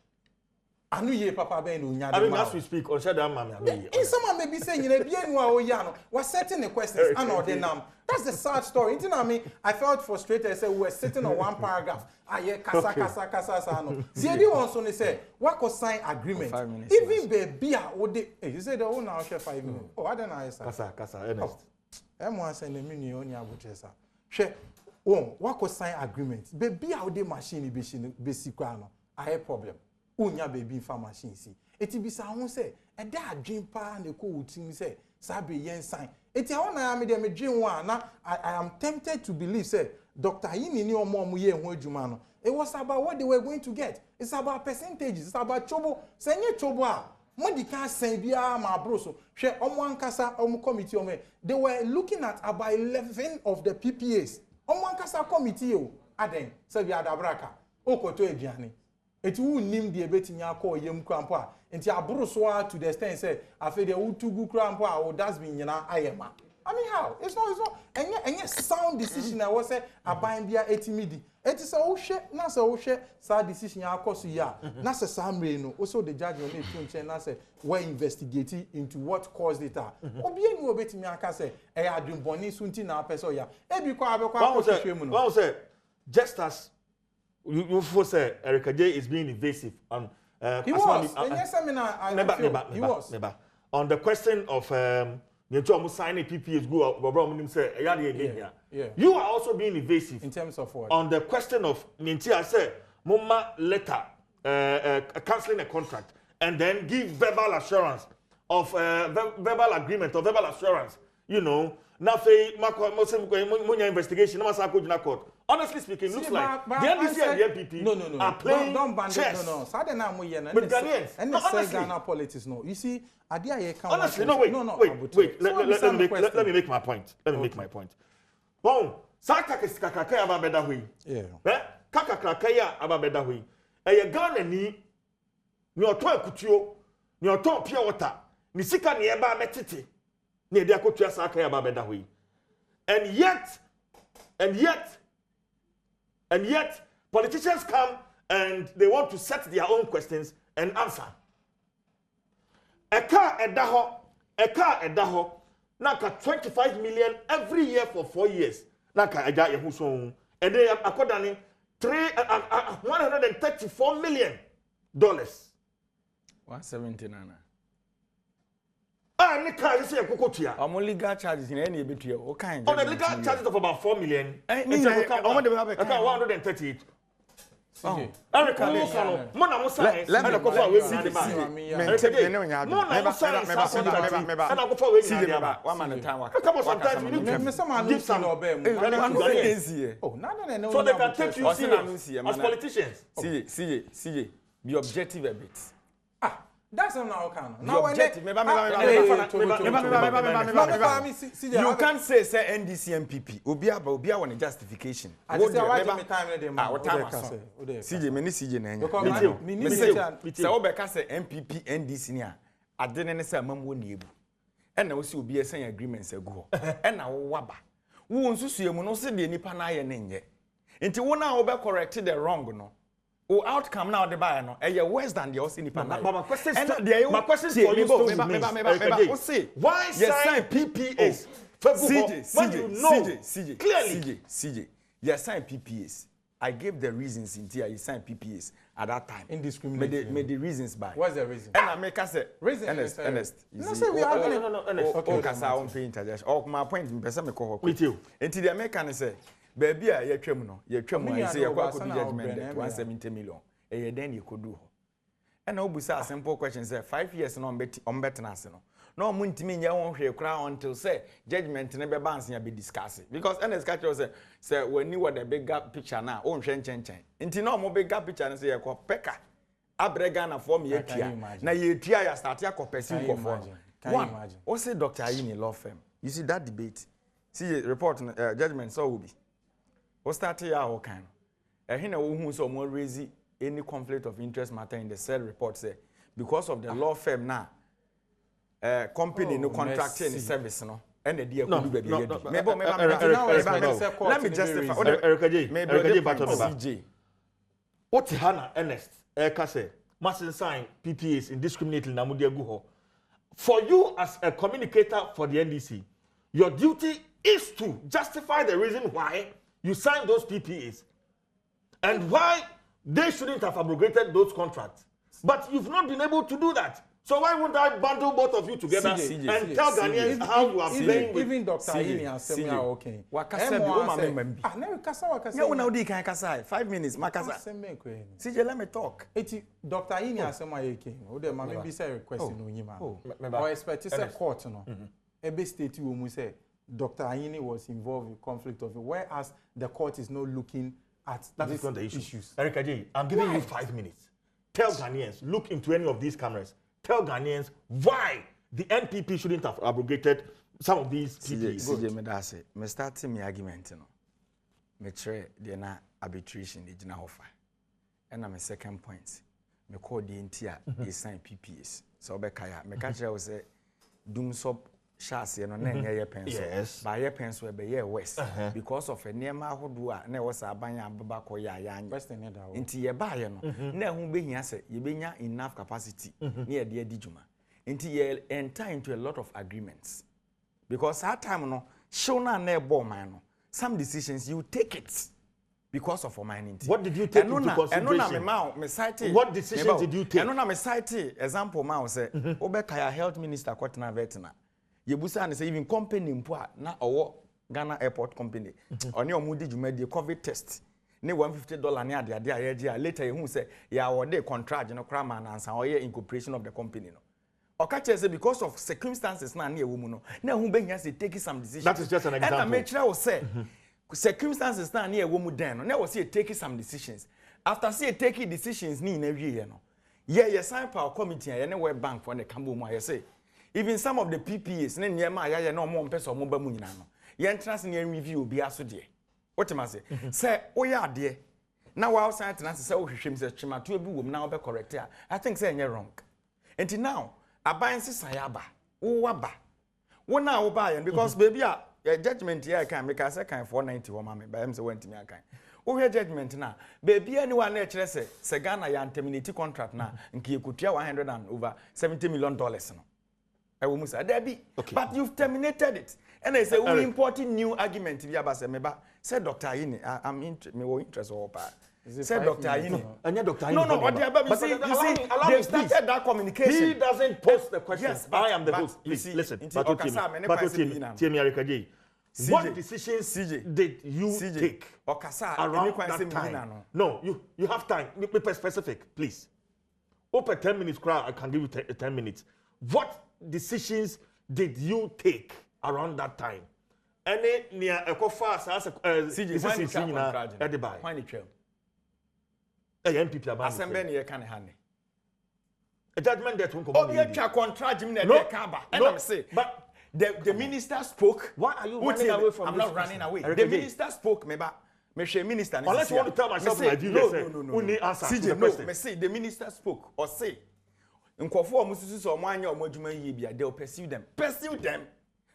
anu ye papa ben no nya I mean, as we speak, on share that mama. In some may be saying, you know, bien wa oyano was setting the questions and ordinam. That's the sad story. You know, I felt frustrated. I said we were sitting on one paragraph. Kasa no. The one so they say, what could sign agreement? Even baby would they you say the whole now share 5 minutes. Oh, I don't know. Kasa, Ernest. M1 send the mini on your butcher. Share. Oh, what could sign agreement? Baby how the machine basic no. I have problem. Unya baby farm machine see. Eti bisa ho say, e da adwen pa na ko wutim say, sabe yen sign. Eti ho na me de me dwen wa na I am tempted to believe say Dr. Yini ni omo ye ho adwuma no. It was about what they were going to get. It's about percentages. It's about chobo. Senye chobo a mo di kan sen bia ma bro so. Hwe omo ankasa omo committee omo. They were looking at about 11 of the PPAs. Omo ankasa committee o. Aden, se bia dabraka. Okoto eduane. Eti wu nim de ebetinya akọ yem krampo a enti aburu so to the extent say afi de wu tugu krampo a o das bin nyina ayema. I mean how? It's not any sound decision I was say aban bia etimidi. Eti say wo hwe na say wo hwe sa decision akoso ya na say samre no also the judge on it nche na say we investigate into what caused it. Obi enu obetimi aka say e adwumboni sunti na apeso ya. E bi kwa abekwa akohwe mu no. One say just as you say Erica J is being evasive on he was in your seminar he was on the question of you signing PPAs go you are also being evasive in terms of what on the question of I say mama letter cancelling a contract and then give verbal assurance of verbal agreement or verbal assurance na fe munya investigation na masa ko court. Honestly speaking, looks like the NDC and the NPP are playing chess. No. Sade na mo ye na. With Ghanaians. And honestly, Ghana politics no. You see, adia ye can. Honestly, no, wait. Let me make my point. Bon, saka kakaka aba beda hui. Yeah. Kakaka ya aba beda hui. Eye Ghana ni oto akutuo, ni oto pure water, ni sika ni eba metete. Ni dia ko tua saka ya aba beda hui. And yet, politicians come and they want to set their own questions and answer. Eka edaho, naka 25 million every year for 4 years. Naka eja yehuso. And they according $134 million. 179. Nika you say kokotua. Legal charges in any betuya. Okay. On the legal charges of about 4 million. 138. Erica, so they can take you serious as politicians. See, be objective a bit. That's not how now objective. You can't say NDC MPP. Obia want a justification. I just say why me time them. CJ many CJ na nya. Me say Obeka say MPP NDC ni a ade ne say amamwo na ebu. E na wo si obi sign agreements agu ho. E na wo waba. Wo nsusu emu no se de nipa na aye ne nye. Nti wo na wo be correct the wrong no. O outcome now the buy no worse than the also nipa na. But my question for you still remains. Why sign PPAs? CJ, clearly. CJ, you sign PPAs. I gave the reasons in here you sign PPAs at that time. Indiscriminate. Made the reasons by. What's the reason? And I make us say reason. Ernest. No, say we are no. Okay, cause I won't pay interest. Oh, my point. Me person me call. With you. Until the American say. Baby, you twem no. You twem no. Say you could do judgment 170 million. E then you could do. And no busa a simple question say 5 years no on betnase no. No muntimi nya won hwe kra until say judgment ne be banse ya be discuss because NS catch say when you were the bigger picture na on hwe nchenchen. Nti no mo bigger picture na say you ko peka abrega na form ye tua. Na ye tua ya start ya ko person ko form. Can you imagine? O say Dr. Ayini law firm. You see that debate. See report judgment so will be. O start ya all kind. Ehina wo hu so mo raise any conflict of interest matter in the said report say because of the law firm now company no contracting service no and the dear could be let me justify Erica J CJ what Hannah Ernest Eka say must sign PPAs indiscriminately na mudi egu ho. For you as a communicator for the NDC, your duty is to justify the reason why you signed those PPAs and why they shouldn't have abrogated those contracts. But you've not been able to do that. So why would I bundle both of you together and tell Ghanaians how you are playing with... Even Dr. Ini and Semi are okay. Wakasa bi o ma member bi. Never wakasa. Yeah, una odi kan kasa. 5 minutes makasa. CJ, let me talk. Eti Dr. Ini and Semi are okay. O de ma me bi say request no nyima. Or expect say court no. Ebe state wo mu say Dr. Ini was involved in conflict of whereas the court is not looking at that is not the issues. Erica J, I'm giving you 5 minutes. Tell Ghanaians, look into any of these cameras. Tell Ghanaians why the NPP shouldn't have abrogated some of these PPAs. CJ, me da say, me start my argument no. Me try the na arbitration the jina offer. And my second point, me call the entire they sign PPAs. So be kaya, me catch you say doom sub shasi no na nye pencil. Yes. Ba ye pencil be ye west because of a near ahodo a na was abanya ababa ko ya ya. West ne da wo. Nti ye ba ye no. Na hu be hia se ye benya enough capacity na ye de adijuma. Nti ye enter into a lot of agreements. Because that time no show na na ebo man no. Some decisions you take it because of mining. What did you take into consideration? What decisions did you take? Eno na me cite example ma say obekaya health minister kwatena vetina. Yebusa and say even company mpo na owo Ghana airport company oni omudi djumadi covid test ne $150 ne ade ayeje later you say ya award contract no kra man ansa oye incorporation of the company no okache say because of circumstances na ewo mu no na hu behia say take some decisions. That is just an example. And I make sure I say circumstances na ewo mu den no na was say take some decisions after say take decisions ni na wie no ye sign power committee ya ne World Bank for the Cambo mu say even some of the PPAs ne nyema ya na omo mpese omo ba mu nyina no ye entrance ne review obi aso de what am I say say oya ade na wa outside tenance say ohwehwem say chimatu obi wom na obe correct I think say enye wrong until now aban sisa ya ba wo waba wona wo ba yen because baby a judgment here kan make say kan 490 wo ma me ba em say wantimi akan wo hwe judgment na baby anyone na kire say Ghana ya terminate contract na nke ekutua $170 million no. But you've terminated it. And I say, we importing new argument. Say, Dr. Ini, I'm interested. Say, Dr. Ini. No, but you see, they started that communication. He doesn't post the question. Yes, I am the host. Please, listen. What decisions did you take around that time? No, you have time. Be specific, please. Open 10 minutes, I can give you 10 minutes. What decisions did you take around that time? Any near a cofa as a Dubai. Why ni trail? NPP about assembly ye can hand. A judgment that won't come. Oh, you can contract him no, and I'm say, but the minister spoke. Why are you running away from? I'm not running away. The minister spoke. Me minister. Unless you want to tell myself my view, no. Only answer CJ, no. Me say the minister spoke or say. Nkofo omususu so omanya omodwuma yie bia they will pursue them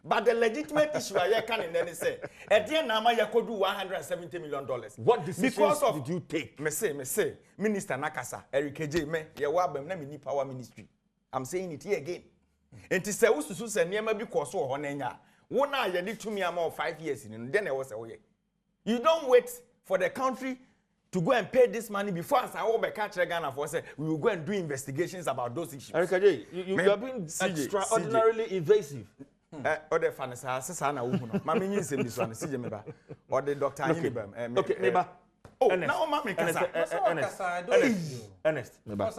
but the legitimate issue I can in any say e dey na ma yakodu $170 million. What decisions did you take? Me say minister nakasa Eric J me ye wa abam na me ni power ministry. I'm saying it here again. Enti se ususu se niam bi koso ho na nya wo na ye dey tumi am 5 years ni then e was say you don't wait for the country to go and pay this money before as I will be catch Ghana for say we will go and do investigations about those issues. Erica J, you are being extraordinarily evasive. Other fans are sana uhuno. Mami nyi nsem this one CJ meba. Or the doctor Anibam. Okay, meba. Oh, now mami kasa. Ernest. Meba.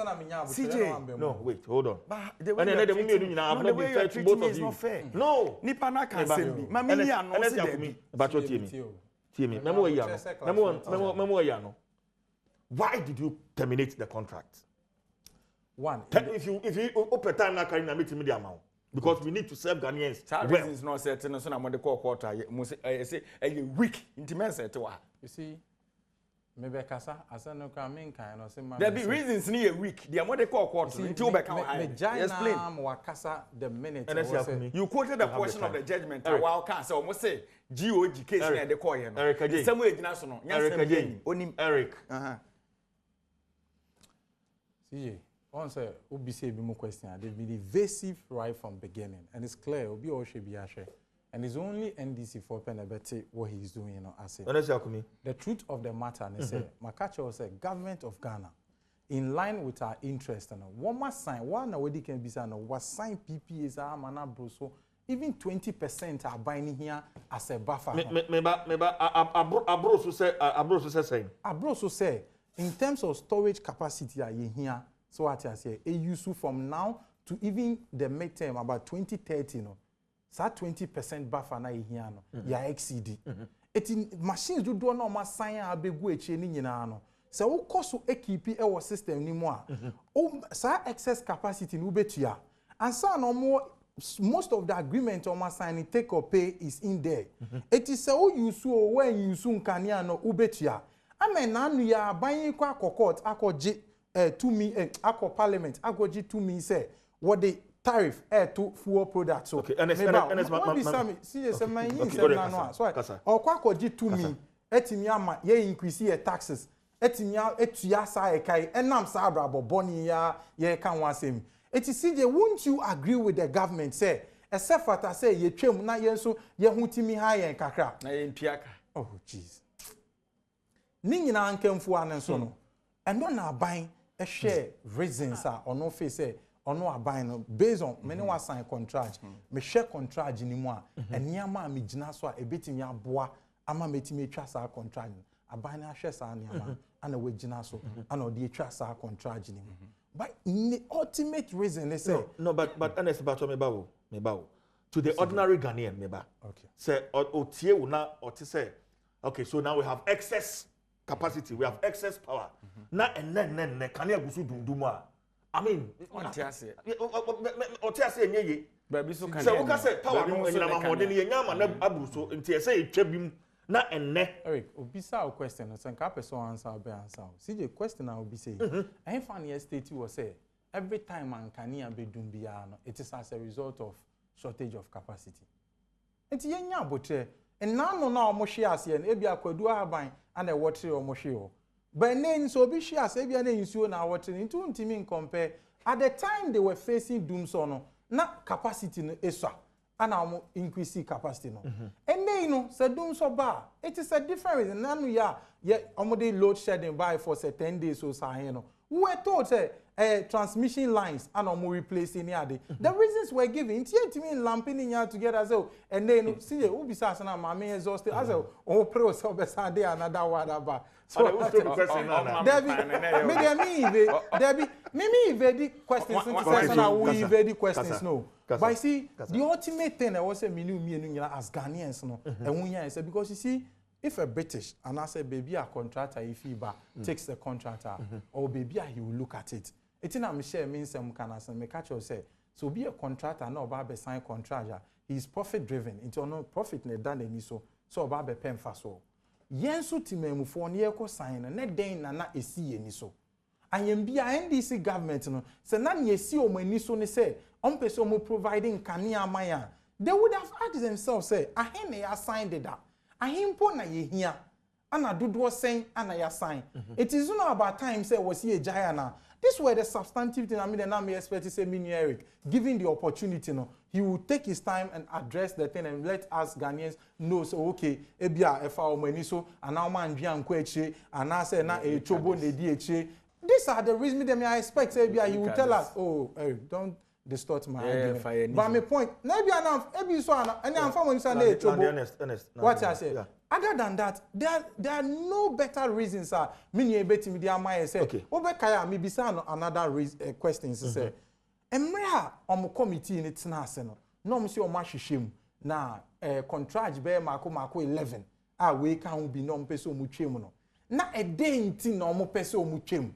CJ. No, wait, hold on. The way you are treating me is not fair. No. Nipa na kan sembi. Mami ni announce them. But what you mean? Why did you terminate the contract? One. If you open time now, carry na meet me the amount because we need to serve Ghanaians. Well, is not certain. So I'm on the quarter. I say a week intimacy to her. You see, maybe Kasa, as I know, coming kind of same. There be reasons near a week. The amount they call quarter until back out. Explain. Wakasa the minute. You quoted a portion of the judgment. While cancer almost say GOG case and the coin. Eric, some way national. Eric. CJ, Once Obi say be more question, they've been evasive right from beginning, and it's clear Obi or should be ashe, and it's only NDC for Penabete what he's doing, you know. As the truth of the matter, they say, Makacha was a government of Ghana, in line with our interest, and one must sign one already can be signed. Was sign PPAs, so even 20% are buying here as a buffer. Abro so say in terms of storage capacity, here. So what I say, a use from now to even the midterm about 2030, no, so 20% buffer na here no, ya exceed. Machines do no ma sign abegu eche ni nyina no. So wo koso equipe our system ni mo a. Sa excess capacity no betua. And so no more most of the agreement on my signing take or pay is in there. It is so you so when you soon can no ubetia. I mean, nanu ya buying kwa court, ako to me, ako parliament, ako G to me say what the tariff to fuel products. Okay, and it's see, my so or kwa G to me, etimiama ye increase ye taxes, etuya sa ekai, enam sa brabo boni ya ye kan wasem. It is CJ, won't you agree with the government say except for that say ye twem na ye so ye hutimi ha ye kakra na ye ntuaka. Oh jeez. Ni nyina ankemfu anen so no. Endo na aban e share reasons are ono face say ono aban no based on many wa sign contract. Me share contract ni mu a eniama me gina so a ebetimi aboa ama metimi atwa sa contract. Aban na share sa eniama ana we gina so ana odi atwa sa contract ni mu. But the ultimate reason they say no, but honest about me bawo to the ordinary Ghanaian meba. Okay. Say otie una oti say okay, so now we have excess capacity, we have excess power. Na enne kan ya gusu dundum a. I mean, otie ase nyeye. Baby so kan. Say we can say power no nyina ma hode ne nyama na aburu so nti say etwa bim na enne. Eric, obisa a question so nka person answer be answer. See the question I obi say. And funny state was say every time an kania be dum bia no it is as a result of shortage of capacity. Enti yenya abotre and now no na omo hwe ase e bia kwadu aban and e wotre omo hwe o. But then so obi hwe ase bia na nsuo na wotre nti untimi compare at the time they were facing doom so no na capacity no eswa and now increase capacity no. And then you know, say doom so ba. It is a different reason. Nanu ya already load shedding by for say 10 days or so you know. We were told say transmission lines and almost replacing here. The reasons were given. It mean lumping in here together as well. And then see who be sa na mama exhausted as well. Oh pro so be sa day another word about. So Debbie, me the questions the questions no. But see, the ultimate thing I was say me as Ghanaians no, and we say because you see, if a British and I say baby a contractor if he takes the contractor or baby he will look at it. It's in a share means some can as me catch you say so be a contractor no about sign contractor. He is profit driven. Into no profit ne done any so about be pen for so. Yensu timemu for near ko sign and net day na esi any so. I am be a NDC government no. So na ye see o mani so ne say on person mo providing kania maya. They would have asked themselves say ahene ya signed it up. Ahimpo na ye here. Ana dodo saying ana ya sign. It is not about time say was he a giant. This were the substantive thing. I mean, I expect to say, Mini Eric, given the opportunity, no, he will take his time and address the thing and let us Ghanaians know. So, okay, ebia efa omeniso, and now man bian kweche, and I say na a chobo ne DHA. These are the reasons that I expect. Ebia, he will tell us, oh, Eric, don't distort my argument. But my point, maybe I'm so, and I'm from chobo. What I say. Other than that, there are no better reasons. Many beti media my say. Okay. Obekaya me bisa another questions say. Emrea omo committee ni tina ase no. No mo se omo ahwehwem na contract be mako 11. We can be no pese omo twem no. Na e dey nti na omo pese omo twem.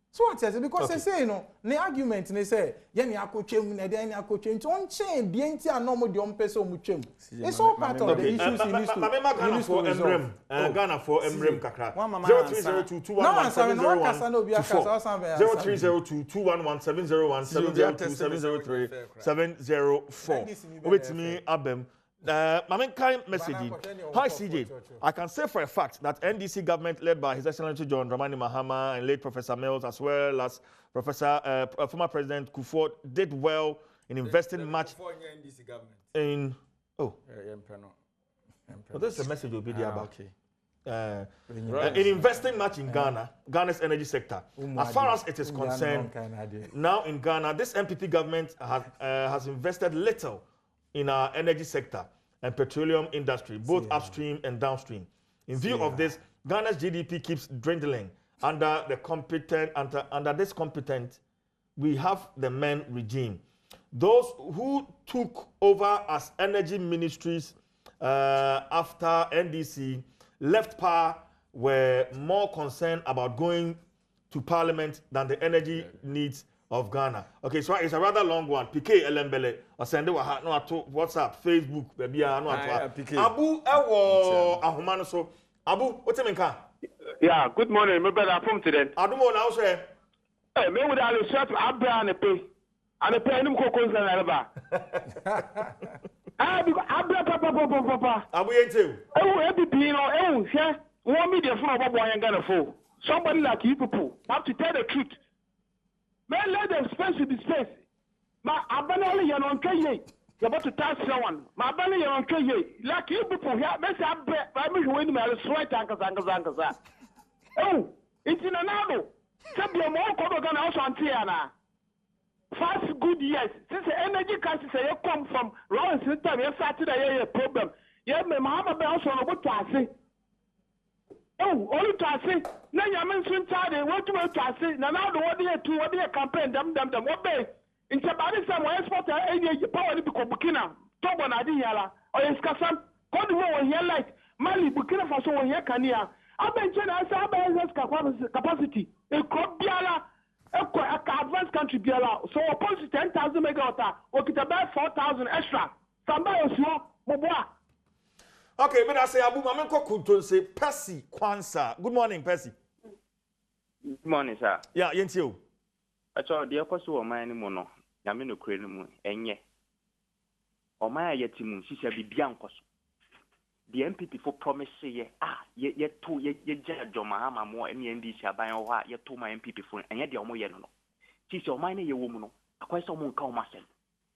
So what I say because they say no, the argument they say ye ni akotwem na dey ni akotwem nti on chain dey nti a no mo dey on pese omo twem. It's all part of the issues he needs to resolve. Ghana for Emrem kakra 0302211701701703 704 obetimi abem Mamin kind messaging. Hi CJ. I can say for a fact that NDC government led by His Excellency John Dramani Mahama and late Professor Mills, as well as former President Kufuor, did well in investing much in. Oh, this is a message will be there about. In investing much in Ghana's energy sector. As far as it is concerned, now in Ghana, this MPP government has invested little in our energy sector and petroleum industry, both upstream and downstream. In view of this, Ghana's GDP keeps dwindling under this competent, we have the men regime. Those who took over as energy ministries after NDC left power were more concerned about going to parliament than the energy needs of Ghana. Okay, so it's a rather long one. PK Elembele, or send no to WhatsApp, Facebook, baby, no to Abu Ewo Ahumano. So Abu, what's your name? Yeah, good morning. My brother from today. Adumo now say. Hey, me with all the shop Abra and pay. And the pay him kokos and alaba. Ah, because Abra papa. Abu yente. Oh, every no, yeah. Want me the phone about boy and Ghana for. Somebody like you people have to tell the truth. Man, let them space with the space. Ma abanali yan on kaye. You're about to touch someone. Ma abanali yan on kaye. Like you people here, me say I me when me sweat anka. Oh, it's in anado. Sabi mo ko Ghana also antiana. 5 good years since the energy crisis come from Lawrence time. You started a problem. Yeah, me Mahama be also no go to. Oh, only to say, now you mentioned Tade, what to say, now the what they campaign, them, what they in Sabadi, some export a power to Burkina, Togo, Nadiala, or Escassan, Cote d'Ivoire, here like Mali, Burkina Faso, here, Kania. I mentioned as capacity, a crop biala, a advanced country biala, so opposed to 10,000 megawatt, or it's about 4,000 extra. Somebody else, Moboa. Okay, but I say Abu Mamenko Kunton say Percy Kwansa. Good morning, Percy. Good morning, sir. Yeah, yentio. I saw the apostle of my mono, Yamino Crenum, and ye. O my yetimun, she shall be Biancos. The MPP for promise say, yet two, ye judge Mahama more and ye shall buy or what, yet to my MPP for, and yet the Omoyano. She shall mind a woman, quite someone call myself,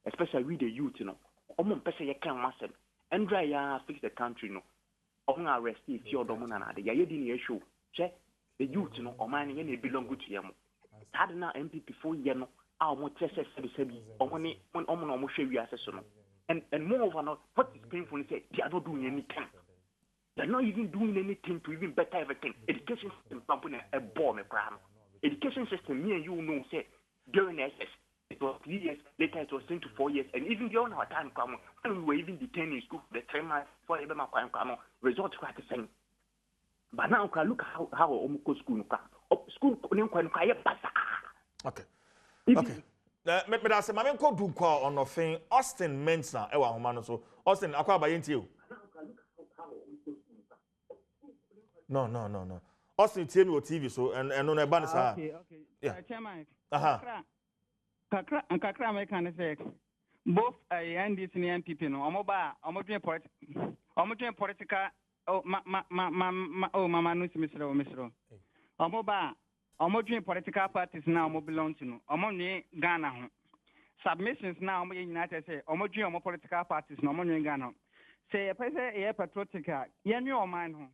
especially with the youth, Omon Pessa ye can myself. And dry fix the country, no. On arrest if you're dominant, the Yadini issue. Check the youth, or mining any belong to Yamo. Had now MPP for Yano, our more test or money when almost show you assessment. And moreover, what is painful is that they are not doing anything. They're not even doing anything to even better everything. Education system, pumping a bomb, a crime. Education system, me and you know, say, during SS. It was 3 years, later it was 10 to 4 years, and even during our time, when we were even detained in school, the 3 months for every results quite the same. But now, look how almost school, school, okay. Okay. But I say, Mamma called Duqua on a thing, Austin Mensa, Ewa Humano, so Austin, I call by you. No. Austin, tell me what TV, so, and on a banner. Okay. Yeah. Chairman. Kakra American say both NDC and NPP no omo doing political mama no misro omo doing political parties now omo belong to no omo ne Ghana ho submissions now omo united say omo doing omo political parties no omo ne Ghana say e pese e patriotica ye nwe oman ho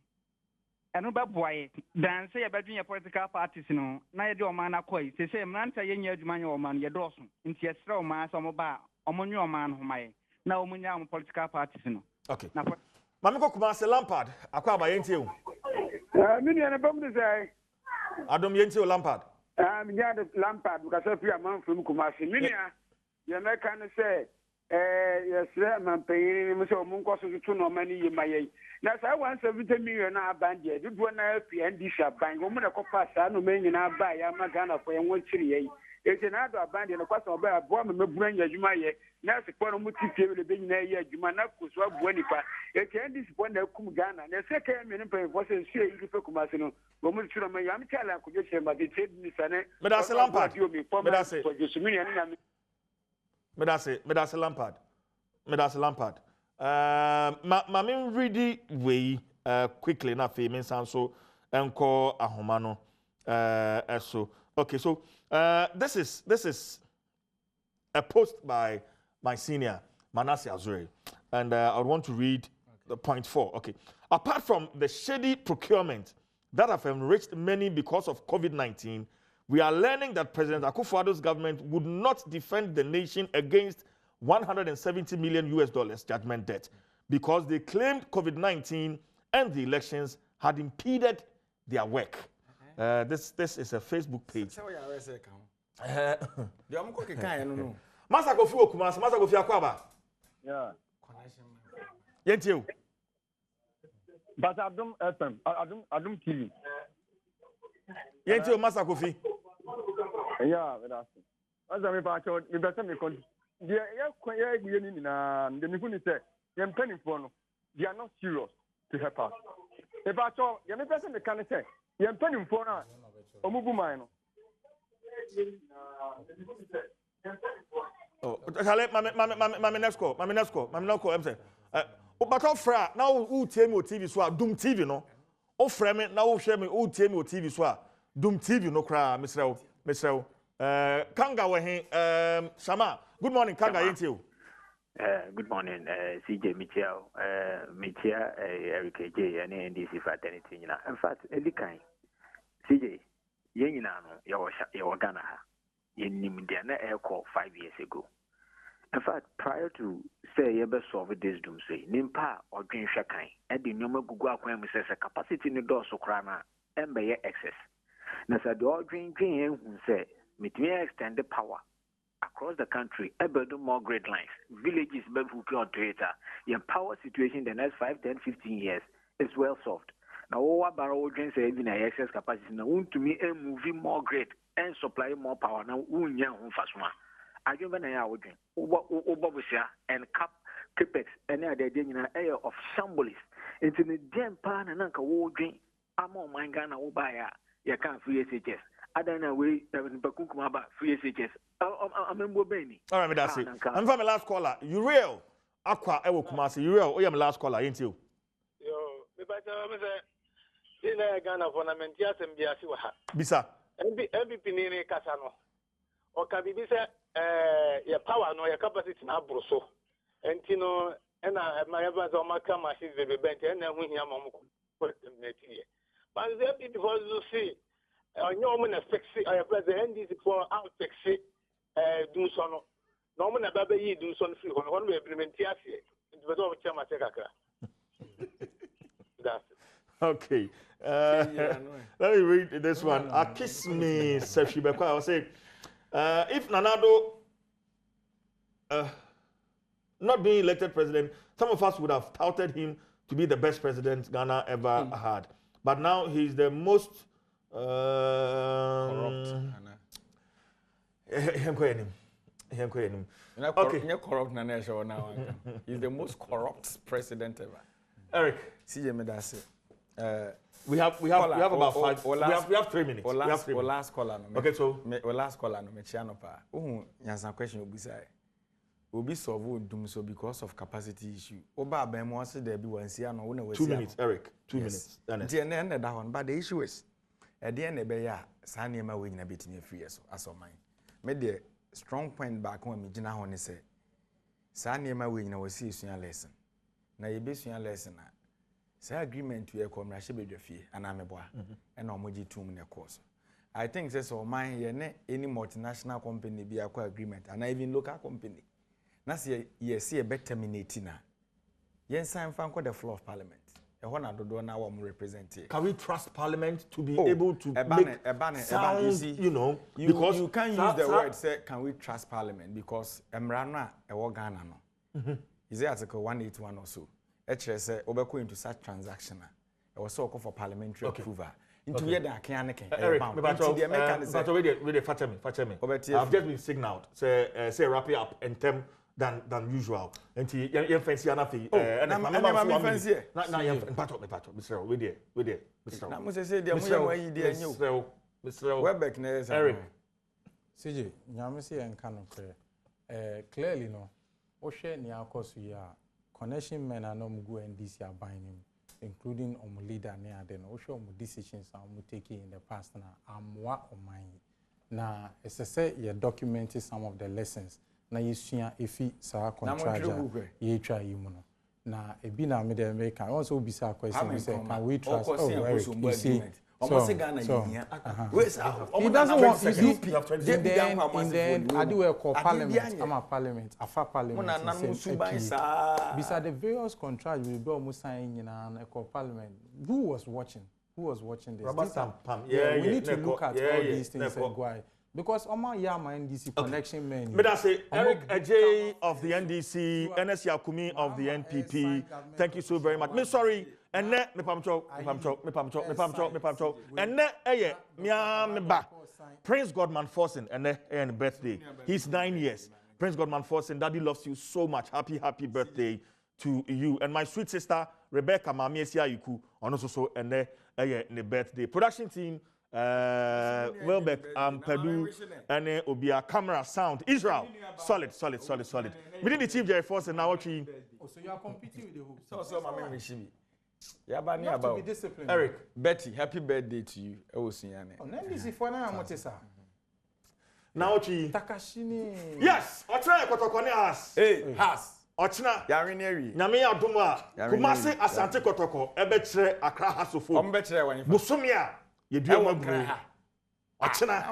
eno ba boy dan say e ba doing political parties no na ye de oman akoi say mranta ye nya adwuma ye oman ye doso nti ye sra oman so omo ba omo nwe oman ho mai na omo nya omo political parties no. Okay. Mami ko kuma se Lampard akwa ba yenti o. Me ne bam de say Adom yenti o Lampard. Me nya de Lampard because if you man from Kumasi me ne ye me kan say yes man pay me so mun ko so to no mani ye maye na say 170 million na abanje do na PNDC aban go mu na ko pass no me nyina ba ya ma Ghana for ye won chiri ye eti na do abanje na kwasa oba abo me mebura nya adwuma ye na se ko no mu tipie le be nyina ye adwuma na koso abo nipa eti NDC po na kum Ghana na se ka me ne pay for se sie yi fe Kumasi no go mu chiro me ya me kala ko je che ma de trade ni sane me da se Lampard me da se for je sumini ani na Medase Lampard. Ma me ready way quickly na fe me sanso enko ahoma no so okay, so this is a post by my senior Manasseh Azure, and I would want to read the point 4. Okay, apart from the shady procurement that have enriched many because of COVID-19, we are learning that President Akufo-Addo's government would not defend the nation against $170 million judgment debt because they claimed COVID-19 and the elections had impeded their work. This is a Facebook page. Masa Kofi Okumas, Masa Kofi Akwaba. Yeah. Yentio. But Adom FM, Adom TV. Yentio Masa Kofi. Yeah, that's it. As I remember, we better me con. Yeah, the say, you're penning for no. They are not serious to help us. If I saw, you're better me can say, you're penning for no. Omubu mine. Oh, mame next call. I'm saying. But offer now who tell me TV so Doom TV no. Offer me now share me who tell me TV so Doom TV no cry, Mr. Kanga we Shama. Good morning, Kanga yentio. Good morning, CJ Michel, Eric J, and NDC fraternity. In fact, Elikai, CJ, Yenino, your Ghana, in Nimidiana air call 5 years ago. In fact, prior to say you ever solve this doom say, Nimpa or Green Shakai, and the number Google says a capacity in the door so crana and by excess. Now, said the all green who say, me extend the power across the country, able to more great lines, villages, Bevuki or Toyota, your power situation the next 5, 10, 15 years is well solved. Now, what barrel drains even a excess capacity now, to me, a movie more great and supply more power now, Fasma. I give an hour drink, Obabusia and Capex, and other air of shambles into the damn pan and Uncle War drink. I'm on my Ghana, Obaya, you can't free SHS. I don't know where Bakukumaba free SHS. I'm in Bobeni. All right, that's it. I'm from the last caller. You real Aqua Ewo Kumasi, you real, I'm last caller, ain't you? Yo, in Ghana for Namentia and Biasiwa. Bisa. MVP Nini Casano. Or Kabibisa, your power, no, your capacity now, Brusso. And Tino, and my evidence on my camera, she's the bench, and then we hear Mamu put them net here. But there before you see, no one fix it, I have the NDC for out fix it, do so. No one about you do some free one way implement here. It was over Chama Tekaka. That's it. Okay. Let me read this one. Kiss me, Sefibekwa. I will say, if Nanado not being elected president, some of us would have touted him to be the best president Ghana ever had. But now he's the most corrupt. He's the most corrupt president ever. Eric, CJ Medase. We have about 5. We have 3 minutes. Last caller. Okay, so last caller no me chiano pa. Yansan question obisa. Obi solve dum so because of capacity issue. Oba abemo ase there be wan sia no wo na we 2 minutes, Eric. 2 minutes. The end that one, but the issue is at the end be ya sa niema we nyina betimi free so asoman. Me the strong point back on me gina ho ne say sa niema we nyina we see sua lesson. Na ye be sua lesson na say agreement we commercial bedwafie ana meboa and omoji tum ne course. I think say so man ye ne any multinational company be akwa agreement and even local company. Na say ye see a better terminate na. Yen sign fan the floor of parliament. Can we trust Parliament to be able to make sound, you know, because you can't use the word say can we trust Parliament because Emrana ewo Ghana no. Is it article 181 or so? Actually say obeko into such transaction it was so called for parliamentary approval. Into here that can Eric, but I've just been signaled say wrap it up and term than usual. And you fancy anafi. I'm fancy. Now you pato. Mr. We there. Mr. Now must say there Mr. Webeck next. Eric. CJ, nyame say enka no clearly no. Wo hwe ne akoso ya connection men are no go NDC are buying him, including leader near then also decisions are taking in the past now. What on mine. Now, as I say, you documented some of the lessons. Now you see if he saw contract, you try you know. Now, a been a middle American also be a question. Can we trust? Oh, Eric, you see. He doesn't want you see. In the end, I do a call parliament. I'm a parliament. A far parliament. Beside the various contracts we do almost signing in a call parliament. Who was watching? Who was watching this? We need to look at all these things and why. Because Oma Yama NDC connection men. But I say Eric Ajay of the NDC, NS Yakumi of the NPP. Thank you so very much. Me sorry. And ne me pamcho. And ne me ba. Prince Godman Forsen and birthday. He's 9 years. Prince Godman Forsen, Daddy loves you so much. Happy birthday to you. And my sweet sister Rebecca Mamiesia Yuku on also and ne birthday. Production team Welbeck, Pedu, and Obia, camera, sound, Israel, solid. We did the Chief Jerry Force and Nnawotwi. So you are competing with the hoops. So my man you have to be disciplined. Eric, Betty, happy birthday to you. Nnawotwi. Takashini. Yes, Ochna Kotokone has. Hey, has. Ochna. Yarineri. Nyame Adom Kumasi Asante Kotoko, Ebetre Accra Hasofo. Ombetre wani. Busumia. Yeduama bro. Ochna.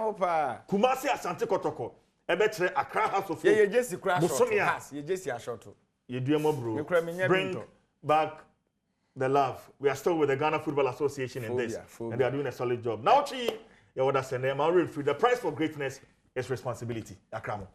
Kumasi Asante Kotoko. Ebetre Accra Hasofo. Ye jesi crash. Busumia. Ye jesi ashoto. Yeduama bro. Bring back the love. We are still with the Ghana Football Association in this, and they are doing a solid job. Nnawotwi, the price for greatness is responsibility. Akramo.